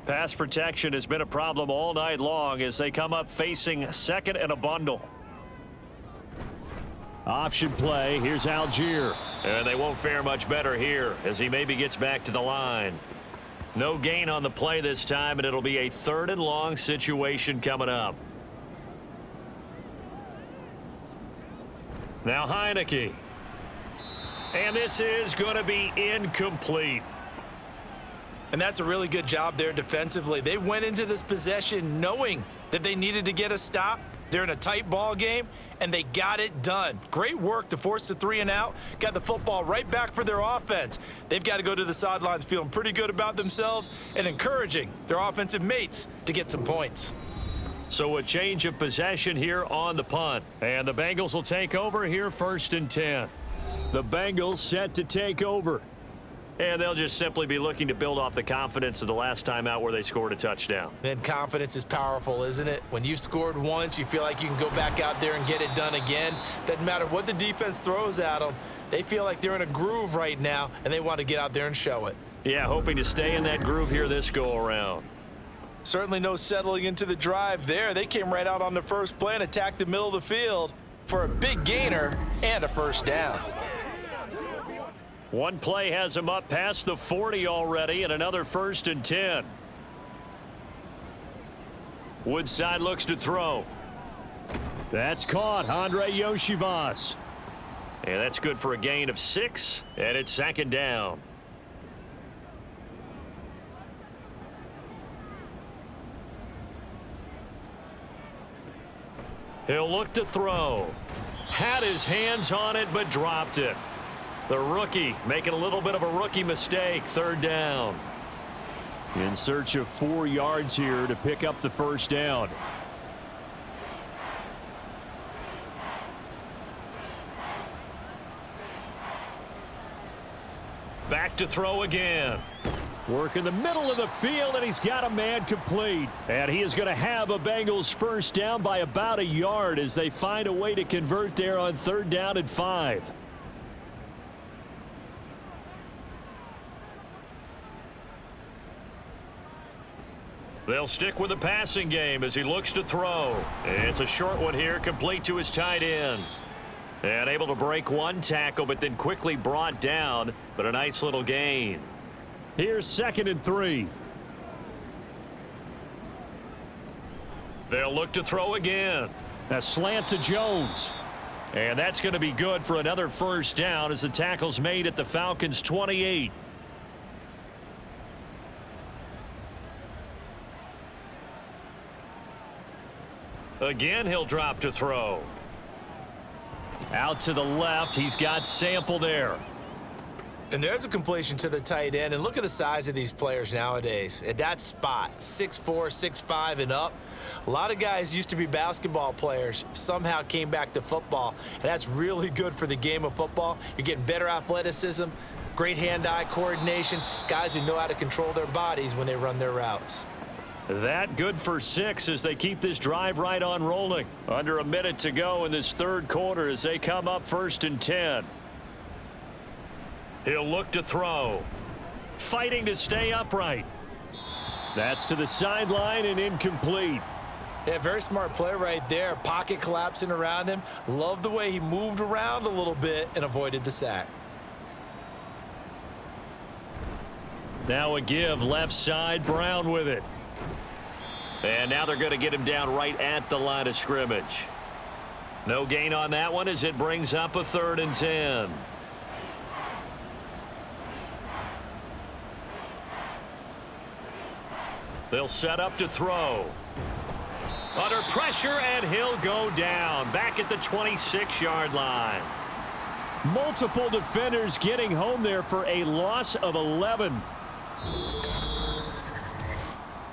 Pass protection has been a problem all night long as they come up facing 2nd and a bundle. Option play. Here's Algier. And they won't fare much better here as he maybe gets back to the line. No gain on the play this time, and it'll be a 3rd and long situation coming up. Now Heineke. And this is going to be incomplete. And that's a really good job there defensively. They went into this possession knowing that they needed to get a stop. They're in a tight ball game, and they got it done. Great work to force the 3 and out. Got the football right back for their offense. They've got to go to the sidelines feeling pretty good about themselves and encouraging their offensive mates to get some points. So a change of possession here on the punt. And the Bengals will take over here 1st and 10. The Bengals set to take over. And they'll just simply be looking to build off the confidence of the last time out where they scored a touchdown. And confidence is powerful, isn't it? When you've scored once, you feel like you can go back out there and get it done again. Doesn't matter what the defense throws at them. They feel like they're in a groove right now, and they want to get out there and show it. Yeah, hoping to stay in that groove here this go-around. Certainly no settling into the drive there. They came right out on the first play and attacked the middle of the field for a big gainer and a 1st down. One play has him up past the 40 already, and another 1st and 10. Woodside looks to throw. That's caught. Andre Yoshivas. And that's good for a gain of 6, and it's 2nd down. He'll look to throw. Had his hands on it, but dropped it. The rookie making a little bit of a rookie mistake. 3rd down. In search of 4 yards here to pick up the 1st down. Back to throw again. Work in the middle of the field, and he's got a man complete. And he is going to have a Bengals 1st down by about a yard as they find a way to convert there on 3rd down and 5. They'll stick with the passing game as he looks to throw. It's a short one here, complete to his tight end. And able to break one tackle, but then quickly brought down, but a nice little gain. Here's 2nd and 3. They'll look to throw again. A slant to Jones. And that's going to be good for another 1st down as the tackle's made at the Falcons' 28. Again, he'll drop to throw. Out to the left. He's got Sample there. And there's a completion to the tight end. And look at the size of these players nowadays. At that spot, 6'4", 6'5", and up. A lot of guys used to be basketball players, somehow came back to football. And that's really good for the game of football. You're getting better athleticism, great hand-eye coordination, guys who know how to control their bodies when they run their routes. That good for 6 as they keep this drive right on rolling. Under a minute to go in this 3rd quarter as they come up 1st and 10. He'll look to throw. Fighting to stay upright. That's to the sideline and incomplete. Yeah, very smart play right there. Pocket collapsing around him. Love the way he moved around a little bit and avoided the sack. Now a give left side. Brown with it. And now they're going to get him down right at the line of scrimmage. No gain on that one as it brings up a 3rd and 10. They'll set up to throw. Under pressure, and he'll go down. Back at the 26-yard line. Multiple defenders getting home there for a loss of 11.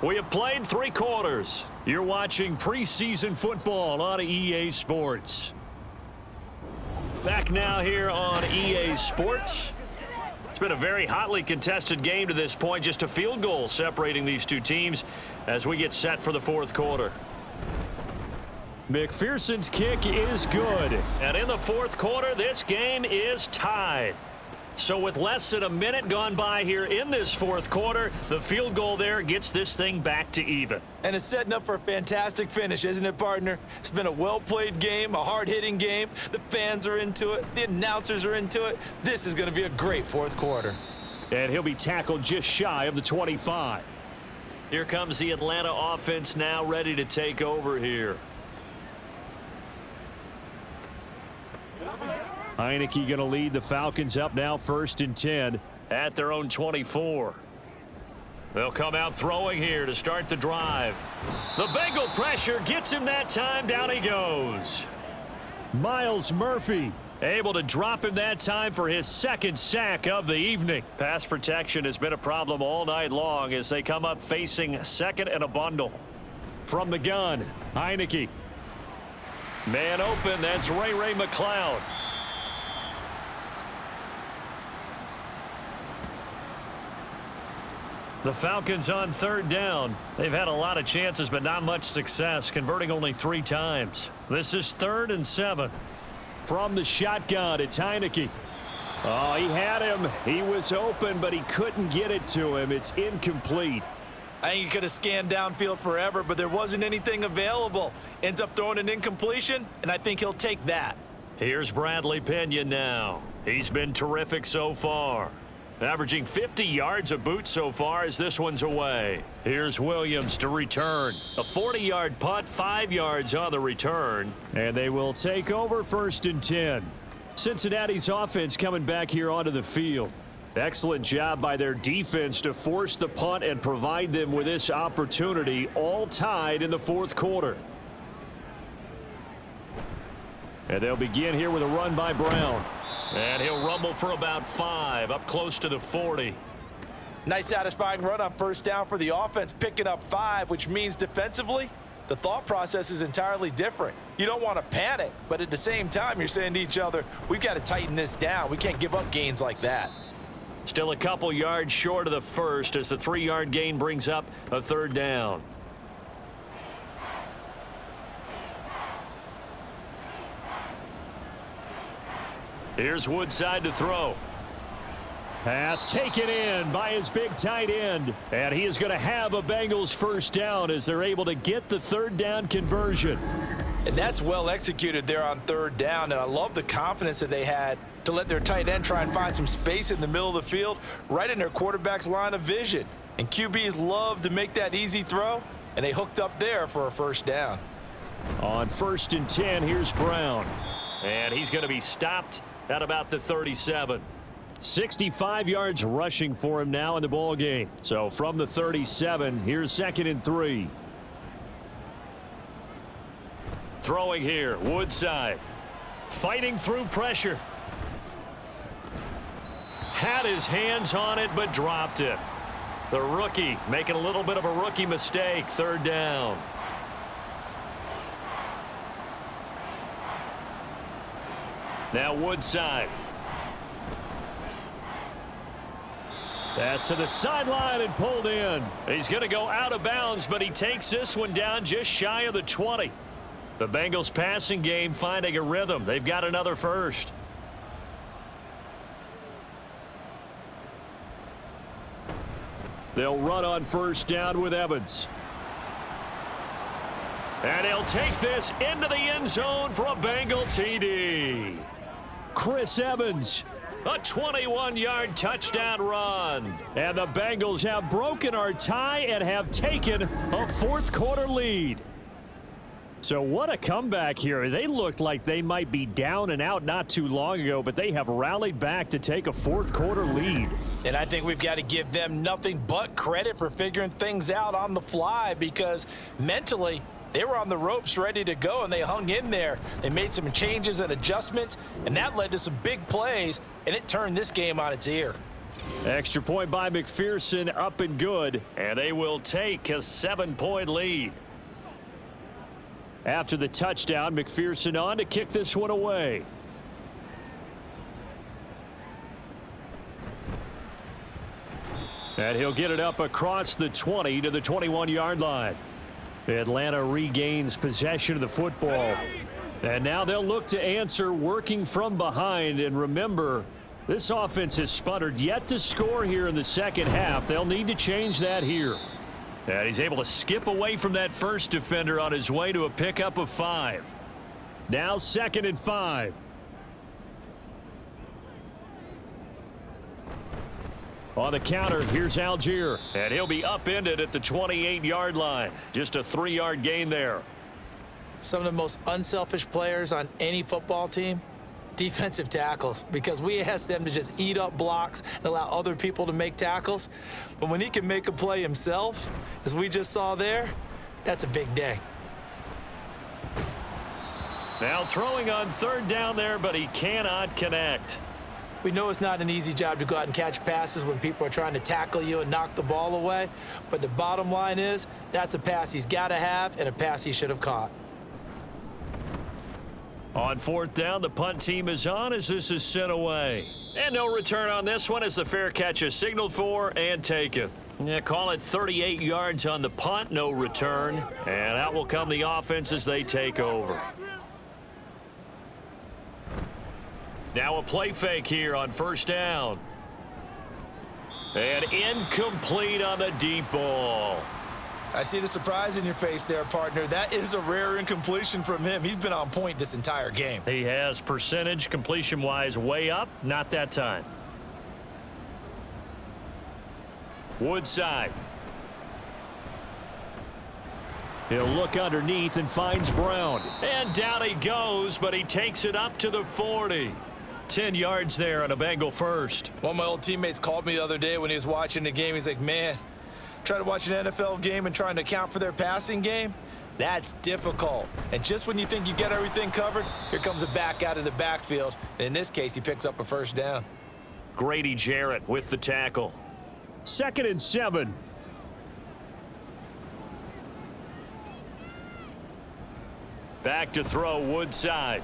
We have played 3 quarters. You're watching preseason football on EA Sports. Back now here on EA Sports. It's been a very hotly contested game to this point. Just a field goal separating these two teams as we get set for the 4th quarter. McPherson's kick is good. And in the 4th quarter, this game is tied. So with less than a minute gone by here in this 4th quarter, the field goal there gets this thing back to even. And it's setting up for a fantastic finish, isn't it, partner? It's been a well-played game, a hard-hitting game. The fans are into it. The announcers are into it. This is going to be a great 4th quarter. And he'll be tackled just shy of the 25. Here comes the Atlanta offense now ready to take over here. Heineke going to lead the Falcons up now 1st and 10. At their own 24. They'll come out throwing here to start the drive. The Bengal pressure gets him that time. Down he goes. Miles Murphy able to drop him that time for his 2nd sack of the evening. Pass protection has been a problem all night long as they come up facing 2nd and a bundle. From the gun, Heineke. Man open, that's Ray McCloud. The Falcons on 3rd down. They've had a lot of chances, but not much success, converting only 3 times. This is 3rd and 7. From the shotgun, it's Heineke. Oh, he had him. He was open, but he couldn't get it to him. It's incomplete. I think he could have scanned downfield forever, but there wasn't anything available. Ends up throwing an incompletion, and I think he'll take that. Here's Bradley Pinion now. He's been terrific so far. Averaging 50 yards a boot so far as this one's away. Here's Williams to return. A 40-yard punt, 5 yards on the return. And they will take over 1st and 10. Cincinnati's offense coming back here onto the field. Excellent job by their defense to force the punt and provide them with this opportunity, all tied in the 4th quarter. And they'll begin here with a run by Brown. And he'll rumble for about 5, up close to the 40. Nice satisfying run on 1st down for the offense, picking up 5, which means defensively, the thought process is entirely different. You don't want to panic, but at the same time, you're saying to each other, we've got to tighten this down. We can't give up gains like that. Still a couple yards short of the 1st as the 3-yard gain brings up a 3rd down. Here's Woodside to throw. Pass taken in by his big tight end. And he is going to have a Bengals 1st down as they're able to get the 3rd down conversion. And that's well executed there on 3rd down. And I love the confidence that they had to let their tight end try and find some space in the middle of the field, right in their quarterback's line of vision. And QBs love to make that easy throw, and they hooked up there for a 1st down. On 1st and 10, here's Brown. And he's going to be stopped at about the 37. 65 yards rushing for him now in the ball game. So from the 37, here's 2nd and 3. Throwing here, Woodside. Fighting through pressure. Had his hands on it, but dropped it. The rookie making a little bit of a rookie mistake. 3rd down. Now Woodside. Pass to the sideline and pulled in. He's going to go out of bounds, but he takes this one down just shy of the 20. The Bengals passing game finding a rhythm. They've got another 1st. They'll run on 1st down with Evans. And he'll take this into the end zone for a Bengal TD. Chris Evans. A 21-yard touchdown run. And the Bengals have broken our tie and have taken a 4th quarter lead. So what a comeback here. They looked like they might be down and out not too long ago, but they have rallied back to take a 4th quarter lead. And I think we've got to give them nothing but credit for figuring things out on the fly, because mentally they were on the ropes ready to go, and they hung in there. They made some changes and adjustments, and that led to some big plays, and it turned this game on its ear. Extra point by McPherson, up and good. And they will take a 7-point lead. After the touchdown, McPherson on to kick this one away. And he'll get it up across the 20 to the 21-yard line. Atlanta regains possession of the football. And now they'll look to answer working from behind. And remember, this offense has sputtered yet to score here in the 2nd half. They'll need to change that here. And he's able to skip away from that 1st defender on his way to a pickup of 5. Now 2nd and 5. On the counter, here's Algier. And he'll be upended at the 28-yard line. Just a 3-yard gain there. Some of the most unselfish players on any football team, defensive tackles, because we ask them to just eat up blocks and allow other people to make tackles. But when he can make a play himself, as we just saw there, that's a big day. Now throwing on 3rd down there, but he cannot connect. We know it's not an easy job to go out and catch passes when people are trying to tackle you and knock the ball away. But the bottom line is, that's a pass he's got to have and a pass he should have caught. On 4th down, the punt team is on as this is sent away. And no return on this one as the fair catch is signaled for and taken. Yeah, call it 38 yards on the punt, no return. And out will come the offense as they take over. Now a play fake here on 1st down. And incomplete on the deep ball. I see the surprise in your face there, partner. That is a rare incompletion from him. He's been on point this entire game. He has percentage completion-wise way up. Not that time. Woodside. He'll look underneath and finds Brown. And down he goes, but he takes it up to the 40. 10 yards there on a Bengal first. One of my old teammates called me the other day when he was watching the game. He's like, man, trying to watch an NFL game and trying to account for their passing game, that's difficult. And just when you think you get everything covered, here comes a back out of the backfield. And in this case, he picks up a first down. Grady Jarrett with the tackle. 2nd and 7. Back to throw, Woodside.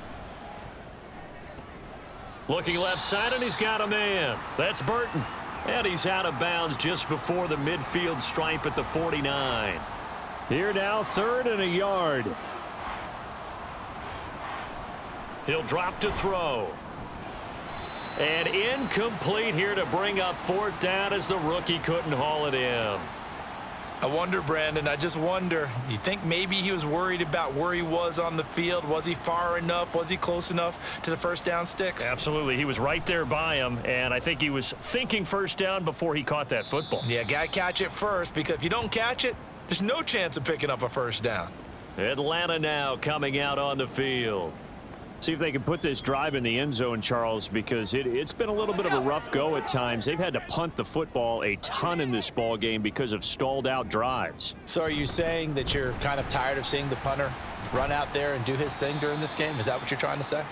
Looking left side, and he's got a man. That's Burton. And he's out of bounds just before the midfield stripe at the 49. Here now, 3rd and a yard. He'll drop to throw. And incomplete here to bring up 4th down as the rookie couldn't haul it in. I wonder, Brandon, I just wonder, you think maybe he was worried about where he was on the field? Was he far enough? Was he close enough to the first down sticks? Absolutely. He was right there by him, and I think he was thinking first down before he caught that football. Yeah, gotta catch it first, because if you don't catch it, there's no chance of picking up a first down. Atlanta now coming out on the field. See if they can put this drive in the end zone, Charles, because it's been a little bit of a rough go at times. They've had to punt the football a ton in this ball game because of stalled out drives. So are you saying that you're kind of tired of seeing the punter run out there and do his thing during this game? Is that what you're trying to say?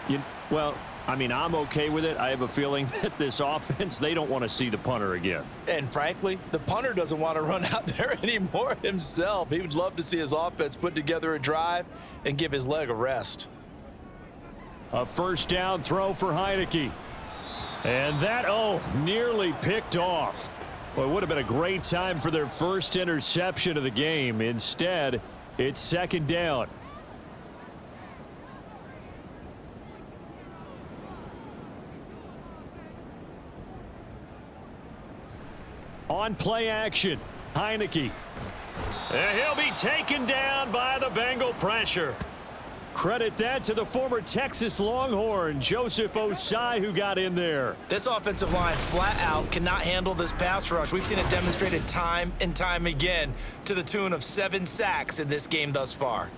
Well, I mean, I'm okay with it. I have a feeling that this offense, they don't want to see the punter again. And frankly, the punter doesn't want to run out there anymore himself. He would love to see his offense put together a drive and give his leg a rest. A first down throw for Heineke. And that, nearly picked off. Well, it would have been a great time for their first interception of the game. Instead, it's 2nd down. On play action, Heineke. And he'll be taken down by the Bengal pressure. Credit that to the former Texas Longhorn, Joseph Osai, who got in there. This offensive line flat out cannot handle this pass rush. We've seen it demonstrated time and time again to the tune of 7 sacks in this game thus far.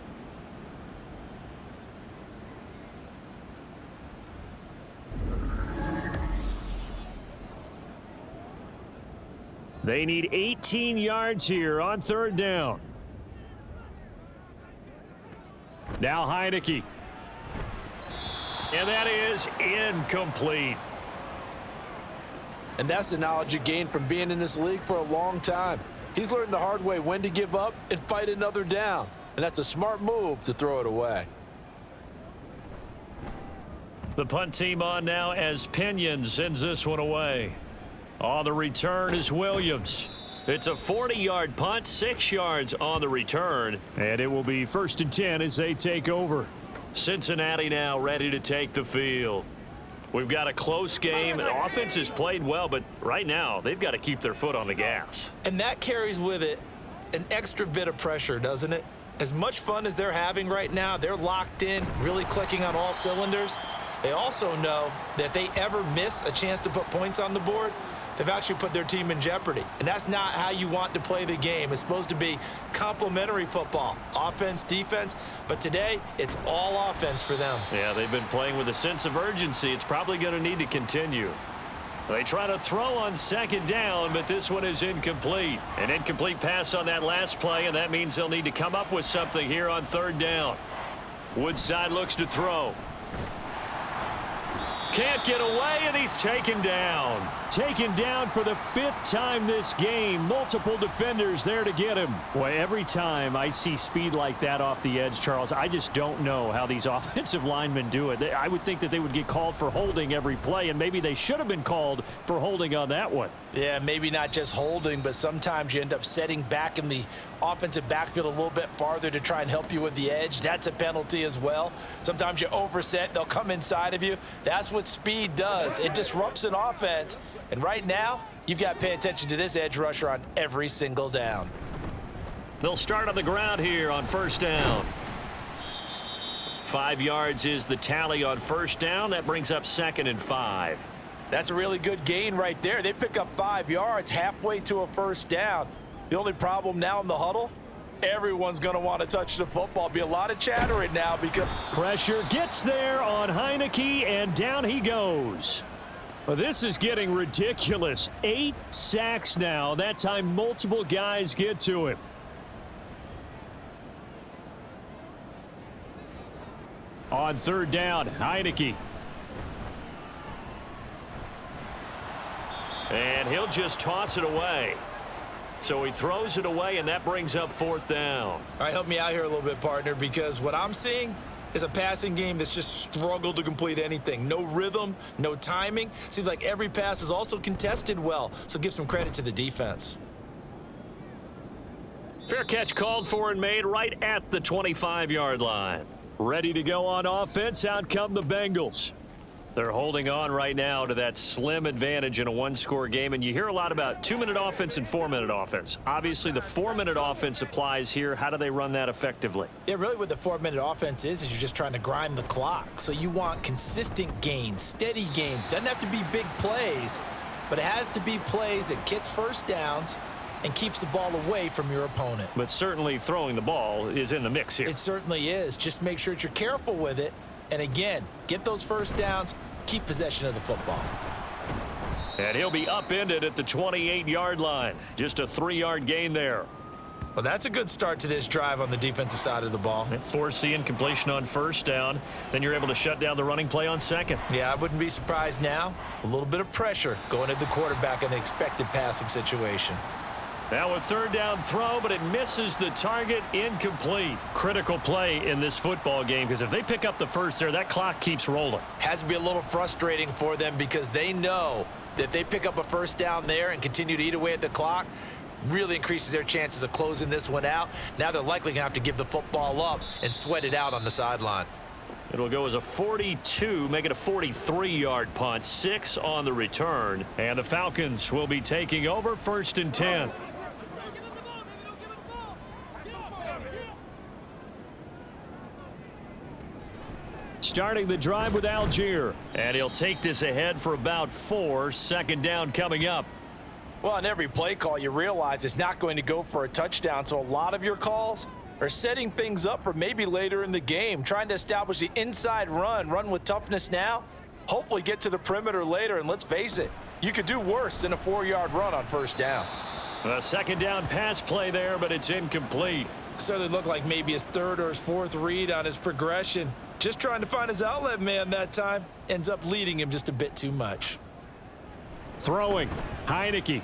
They need 18 yards here on 3rd down. Now Heineke. And that is incomplete. And that's the knowledge you gain from being in this league for a long time. He's learned the hard way when to give up and fight another down. And that's a smart move to throw it away. The punt team on now as Pinion sends this one away. On the return is Williams. It's a 40-yard punt, 6 yards on the return. And it will be 1st and 10 as they take over. Cincinnati now ready to take the field. We've got a close game. The offense has played well, but right now they've got to keep their foot on the gas. And that carries with it an extra bit of pressure, doesn't it? As much fun as they're having right now, they're locked in, really clicking on all cylinders. They also know that if they ever miss a chance to put points on the board, they've actually put their team in jeopardy. And that's not how you want to play the game. It's supposed to be complementary football, offense, defense. But today, it's all offense for them. Yeah, they've been playing with a sense of urgency. It's probably going to need to continue. They try to throw on 2nd down, but this one is incomplete. An incomplete pass on that last play, and that means they'll need to come up with something here on 3rd down. Woodside looks to throw. Can't get away, and he's taken down. Taken down for the 5th time this game. Multiple defenders there to get him. Boy, every time I see speed like that off the edge, Charles, I just don't know how these offensive linemen do it. I would think that they would get called for holding every play, and maybe they should have been called for holding on that one. Yeah, maybe not just holding, but sometimes you end up setting back in the offensive backfield a little bit farther to try and help you with the edge. That's a penalty as well. Sometimes you overset, they'll come inside of you. That's what speed does. It disrupts an offense. And right now, you've got to pay attention to this edge rusher on every single down. They'll start on the ground here on first down. 5 yards is the tally on first down. That brings up 2nd and 5. That's a really good gain right there. They pick up 5 yards halfway to a first down. The only problem now in the huddle, everyone's going to want to touch the football. Be a lot of chattering now because Pressure gets there on Heineke, and down he goes. Well, this is getting ridiculous. 8 sacks now. That time multiple guys get to him. On third down, Heineke. And he'll just toss it away. So he throws it away, and that brings up 4th down. All right, help me out here a little bit, partner, because what I'm seeing is a passing game that's just struggled to complete anything. No rhythm, no timing. Seems like every pass is also contested well, so give some credit to the defense. Fair catch called for and made right at the 25-yard line. Ready to go on offense. Out come the Bengals. They're holding on right now to that slim advantage in a one-score game, and you hear a lot about 2-minute offense and 4-minute offense. Obviously, the 4-minute offense applies here. How do they run that effectively? Yeah, really what the 4-minute offense is you're just trying to grind the clock. So you want consistent gains, steady gains. Doesn't have to be big plays, but it has to be plays that gets first downs and keeps the ball away from your opponent. But certainly throwing the ball is in the mix here. It certainly is. Just make sure that you're careful with it. And again, get those first downs, keep possession of the football. And he'll be upended at the 28-yard line. Just a 3-yard gain there. Well, that's a good start to this drive on the defensive side of the ball. Force the incompletion on first down. Then you're able to shut down the running play on second. Yeah, I wouldn't be surprised now. A little bit of pressure going at the quarterback in an expected passing situation. Now a third down throw, but it misses the target, incomplete. Critical play in this football game, because if they pick up the first there, that clock keeps rolling. Has to be a little frustrating for them because they know that if they pick up a first down there and continue to eat away at the clock, really increases their chances of closing this one out. Now they're likely going to have to give the football up and sweat it out on the sideline. It'll go as a 42, make it a 43-yard punt, 6 on the return. And the Falcons will be taking over 1st and 10. Starting the drive with Algier. And he'll take this ahead for about 4. 2nd down coming up. well, on every play call, you realize it's not going to go for a touchdown. So a lot of your calls are setting things up for maybe later in the game, trying to establish the inside run with toughness now, hopefully get to the perimeter later. And let's face it, you could do worse than a 4-yard run on first down. A 2nd down pass play there, but it's incomplete. Certainly looked like maybe his 3rd or his 4th read on his progression. Just trying to find his outlet man that time. Ends up leading him just a bit too much. Throwing, Heineke.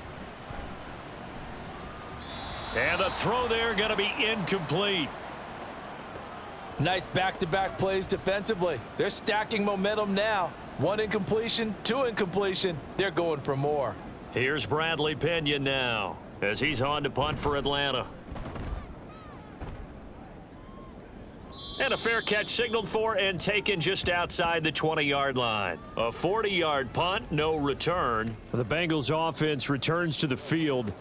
And the throw there going to be incomplete. Nice back-to-back plays defensively. They're stacking momentum now. 1 incompletion, 2 incompletion. They're going for more. Here's Bradley Pinion now as he's on to punt for Atlanta. And a fair catch signaled for and taken just outside the 20-yard line. A 40-yard punt, no return. The Bengals offense returns to the field.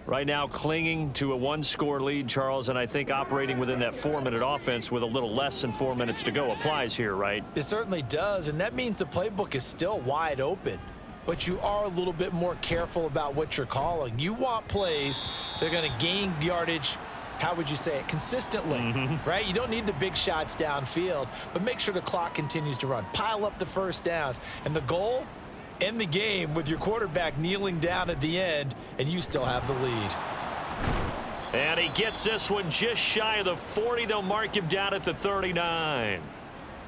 Right now clinging to a 1-score lead, Charles, and I think operating within that 4-minute offense with a little less than 4 minutes to go applies here, right? It certainly does, and that means the playbook is still wide open. But you are a little bit more careful about what you're calling. You want plays that are going to gain yardage, how would you say it, consistently, right? You don't need the big shots downfield, but make sure the clock continues to run. Pile up the first downs. And the goal, end the game with your quarterback kneeling down at the end, and you still have the lead. And he gets this one just shy of the 40. They'll mark him down at the 39.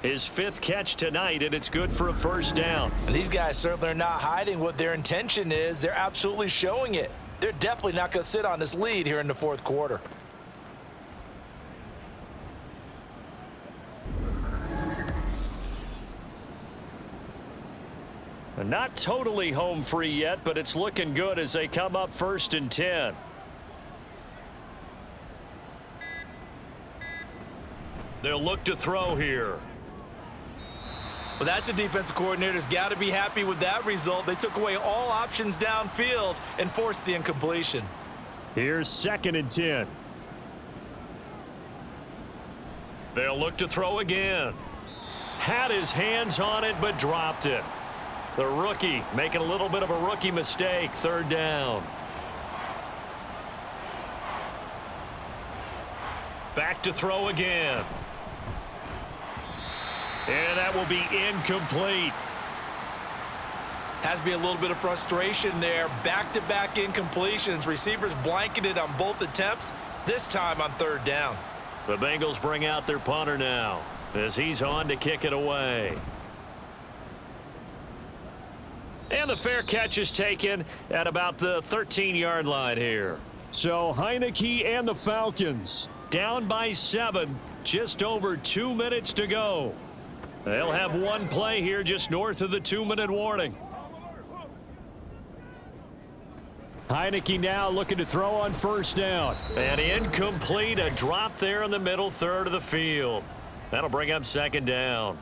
His 5th catch tonight, and it's good for a first down. And these guys certainly are not hiding what their intention is. They're absolutely showing it. They're definitely not going to sit on this lead here in the 4th quarter. Not totally home free yet, but it's looking good as they come up 1st and 10. They'll look to throw here. Well, that's a defensive coordinator's got to be happy with that result. They took away all options downfield and forced the incompletion. Here's 2nd and 10. They'll look to throw again. Had his hands on it, but dropped it. The rookie making a little bit of a rookie mistake. 3rd down. Back to throw again. And that will be incomplete. Has to be a little bit of frustration there. Back-to-back incompletions. Receivers blanketed on both attempts, this time on 3rd down. The Bengals bring out their punter now as he's on to kick it away. And the fair catch is taken at about the 13-yard line here. So Heineke and the Falcons down by 7, just over 2 minutes to go. They'll have one play here just north of the 2-minute warning. Heineke now looking to throw on 1st down. And incomplete, a drop there in the middle 3rd of the field. That'll bring up 2nd down.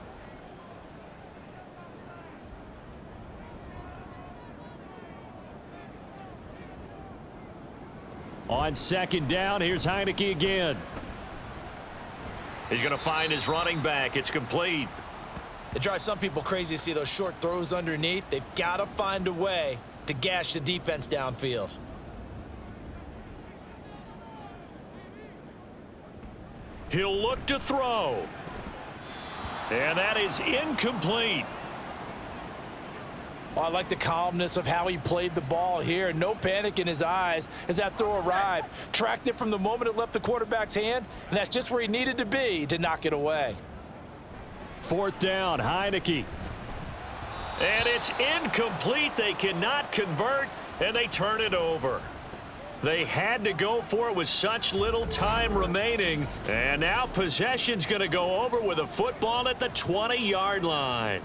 On 2nd down, here's Heineke again. He's going to find his running back. It's complete. It drives some people crazy to see those short throws underneath. They've got to find a way to gash the defense downfield. He'll look to throw. And that is incomplete. Well, I like the calmness of how he played the ball here. No panic in his eyes as that throw arrived. Tracked it from the moment it left the quarterback's hand, and that's just where he needed to be to knock it away. 4th down, Heineke. And it's incomplete. They cannot convert, and they turn it over. They had to go for it with such little time remaining. And now possession's going to go over with a football at the 20-yard line.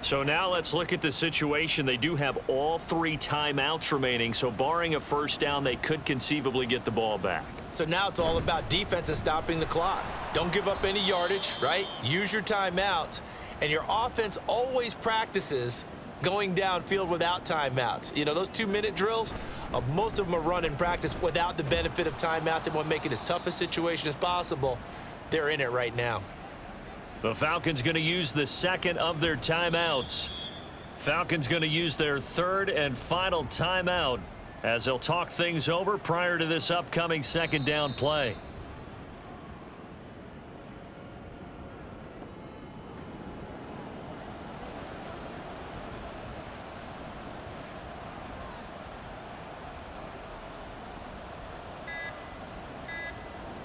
So now let's look at the situation. They do have all 3 timeouts remaining, so barring a 1st down, they could conceivably get the ball back. So now it's all about defense and stopping the clock. Don't give up any yardage, right? Use your timeouts. And your offense always practices going downfield without timeouts. You know, those 2-minute drills, most of them are run in practice without the benefit of timeouts. They want to make it as tough a situation as possible. They're in it right now. The Falcons going to use the 2nd of their timeouts. Falcons going to use their 3rd and final timeout as they'll talk things over prior to this upcoming 2nd down play.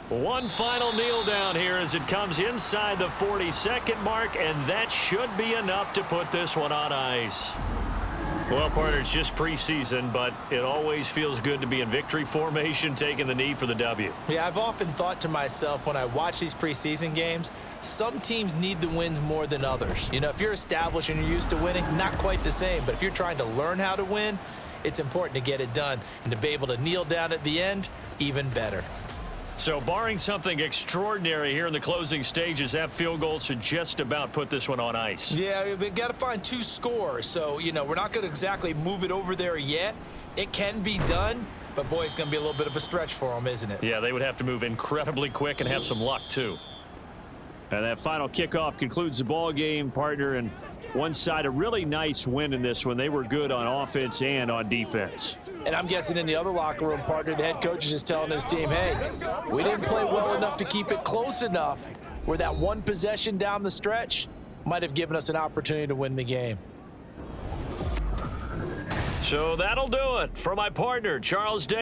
One final kneel down here as it comes inside the 40-second mark, and that should be enough to put this one on ice. Well, partner, it's just preseason, but it always feels good to be in victory formation, taking the knee for the W. Yeah, I've often thought to myself when I watch these preseason games, some teams need the wins more than others. You know, if you're established and you're used to winning, not quite the same, but if you're trying to learn how to win, it's important to get it done, and to be able to kneel down at the end, even better. So barring something extraordinary here in the closing stages, that field goal should just about put this one on ice. Yeah, we've got to find 2 scores. So, you know, we're not going to exactly move it over there yet. It can be done, but boy, it's going to be a little bit of a stretch for them, isn't it? Yeah, they would have to move incredibly quick and have some luck, too. And that final kickoff concludes the ball game, partner, and one side a really nice win in this one. They were good on offense and on defense. And I'm guessing in the other locker room, partner, the head coach is just telling his team, hey, we didn't play well enough to keep it close enough where that one possession down the stretch might have given us an opportunity to win the game. So that'll do it for my partner, Charles Day.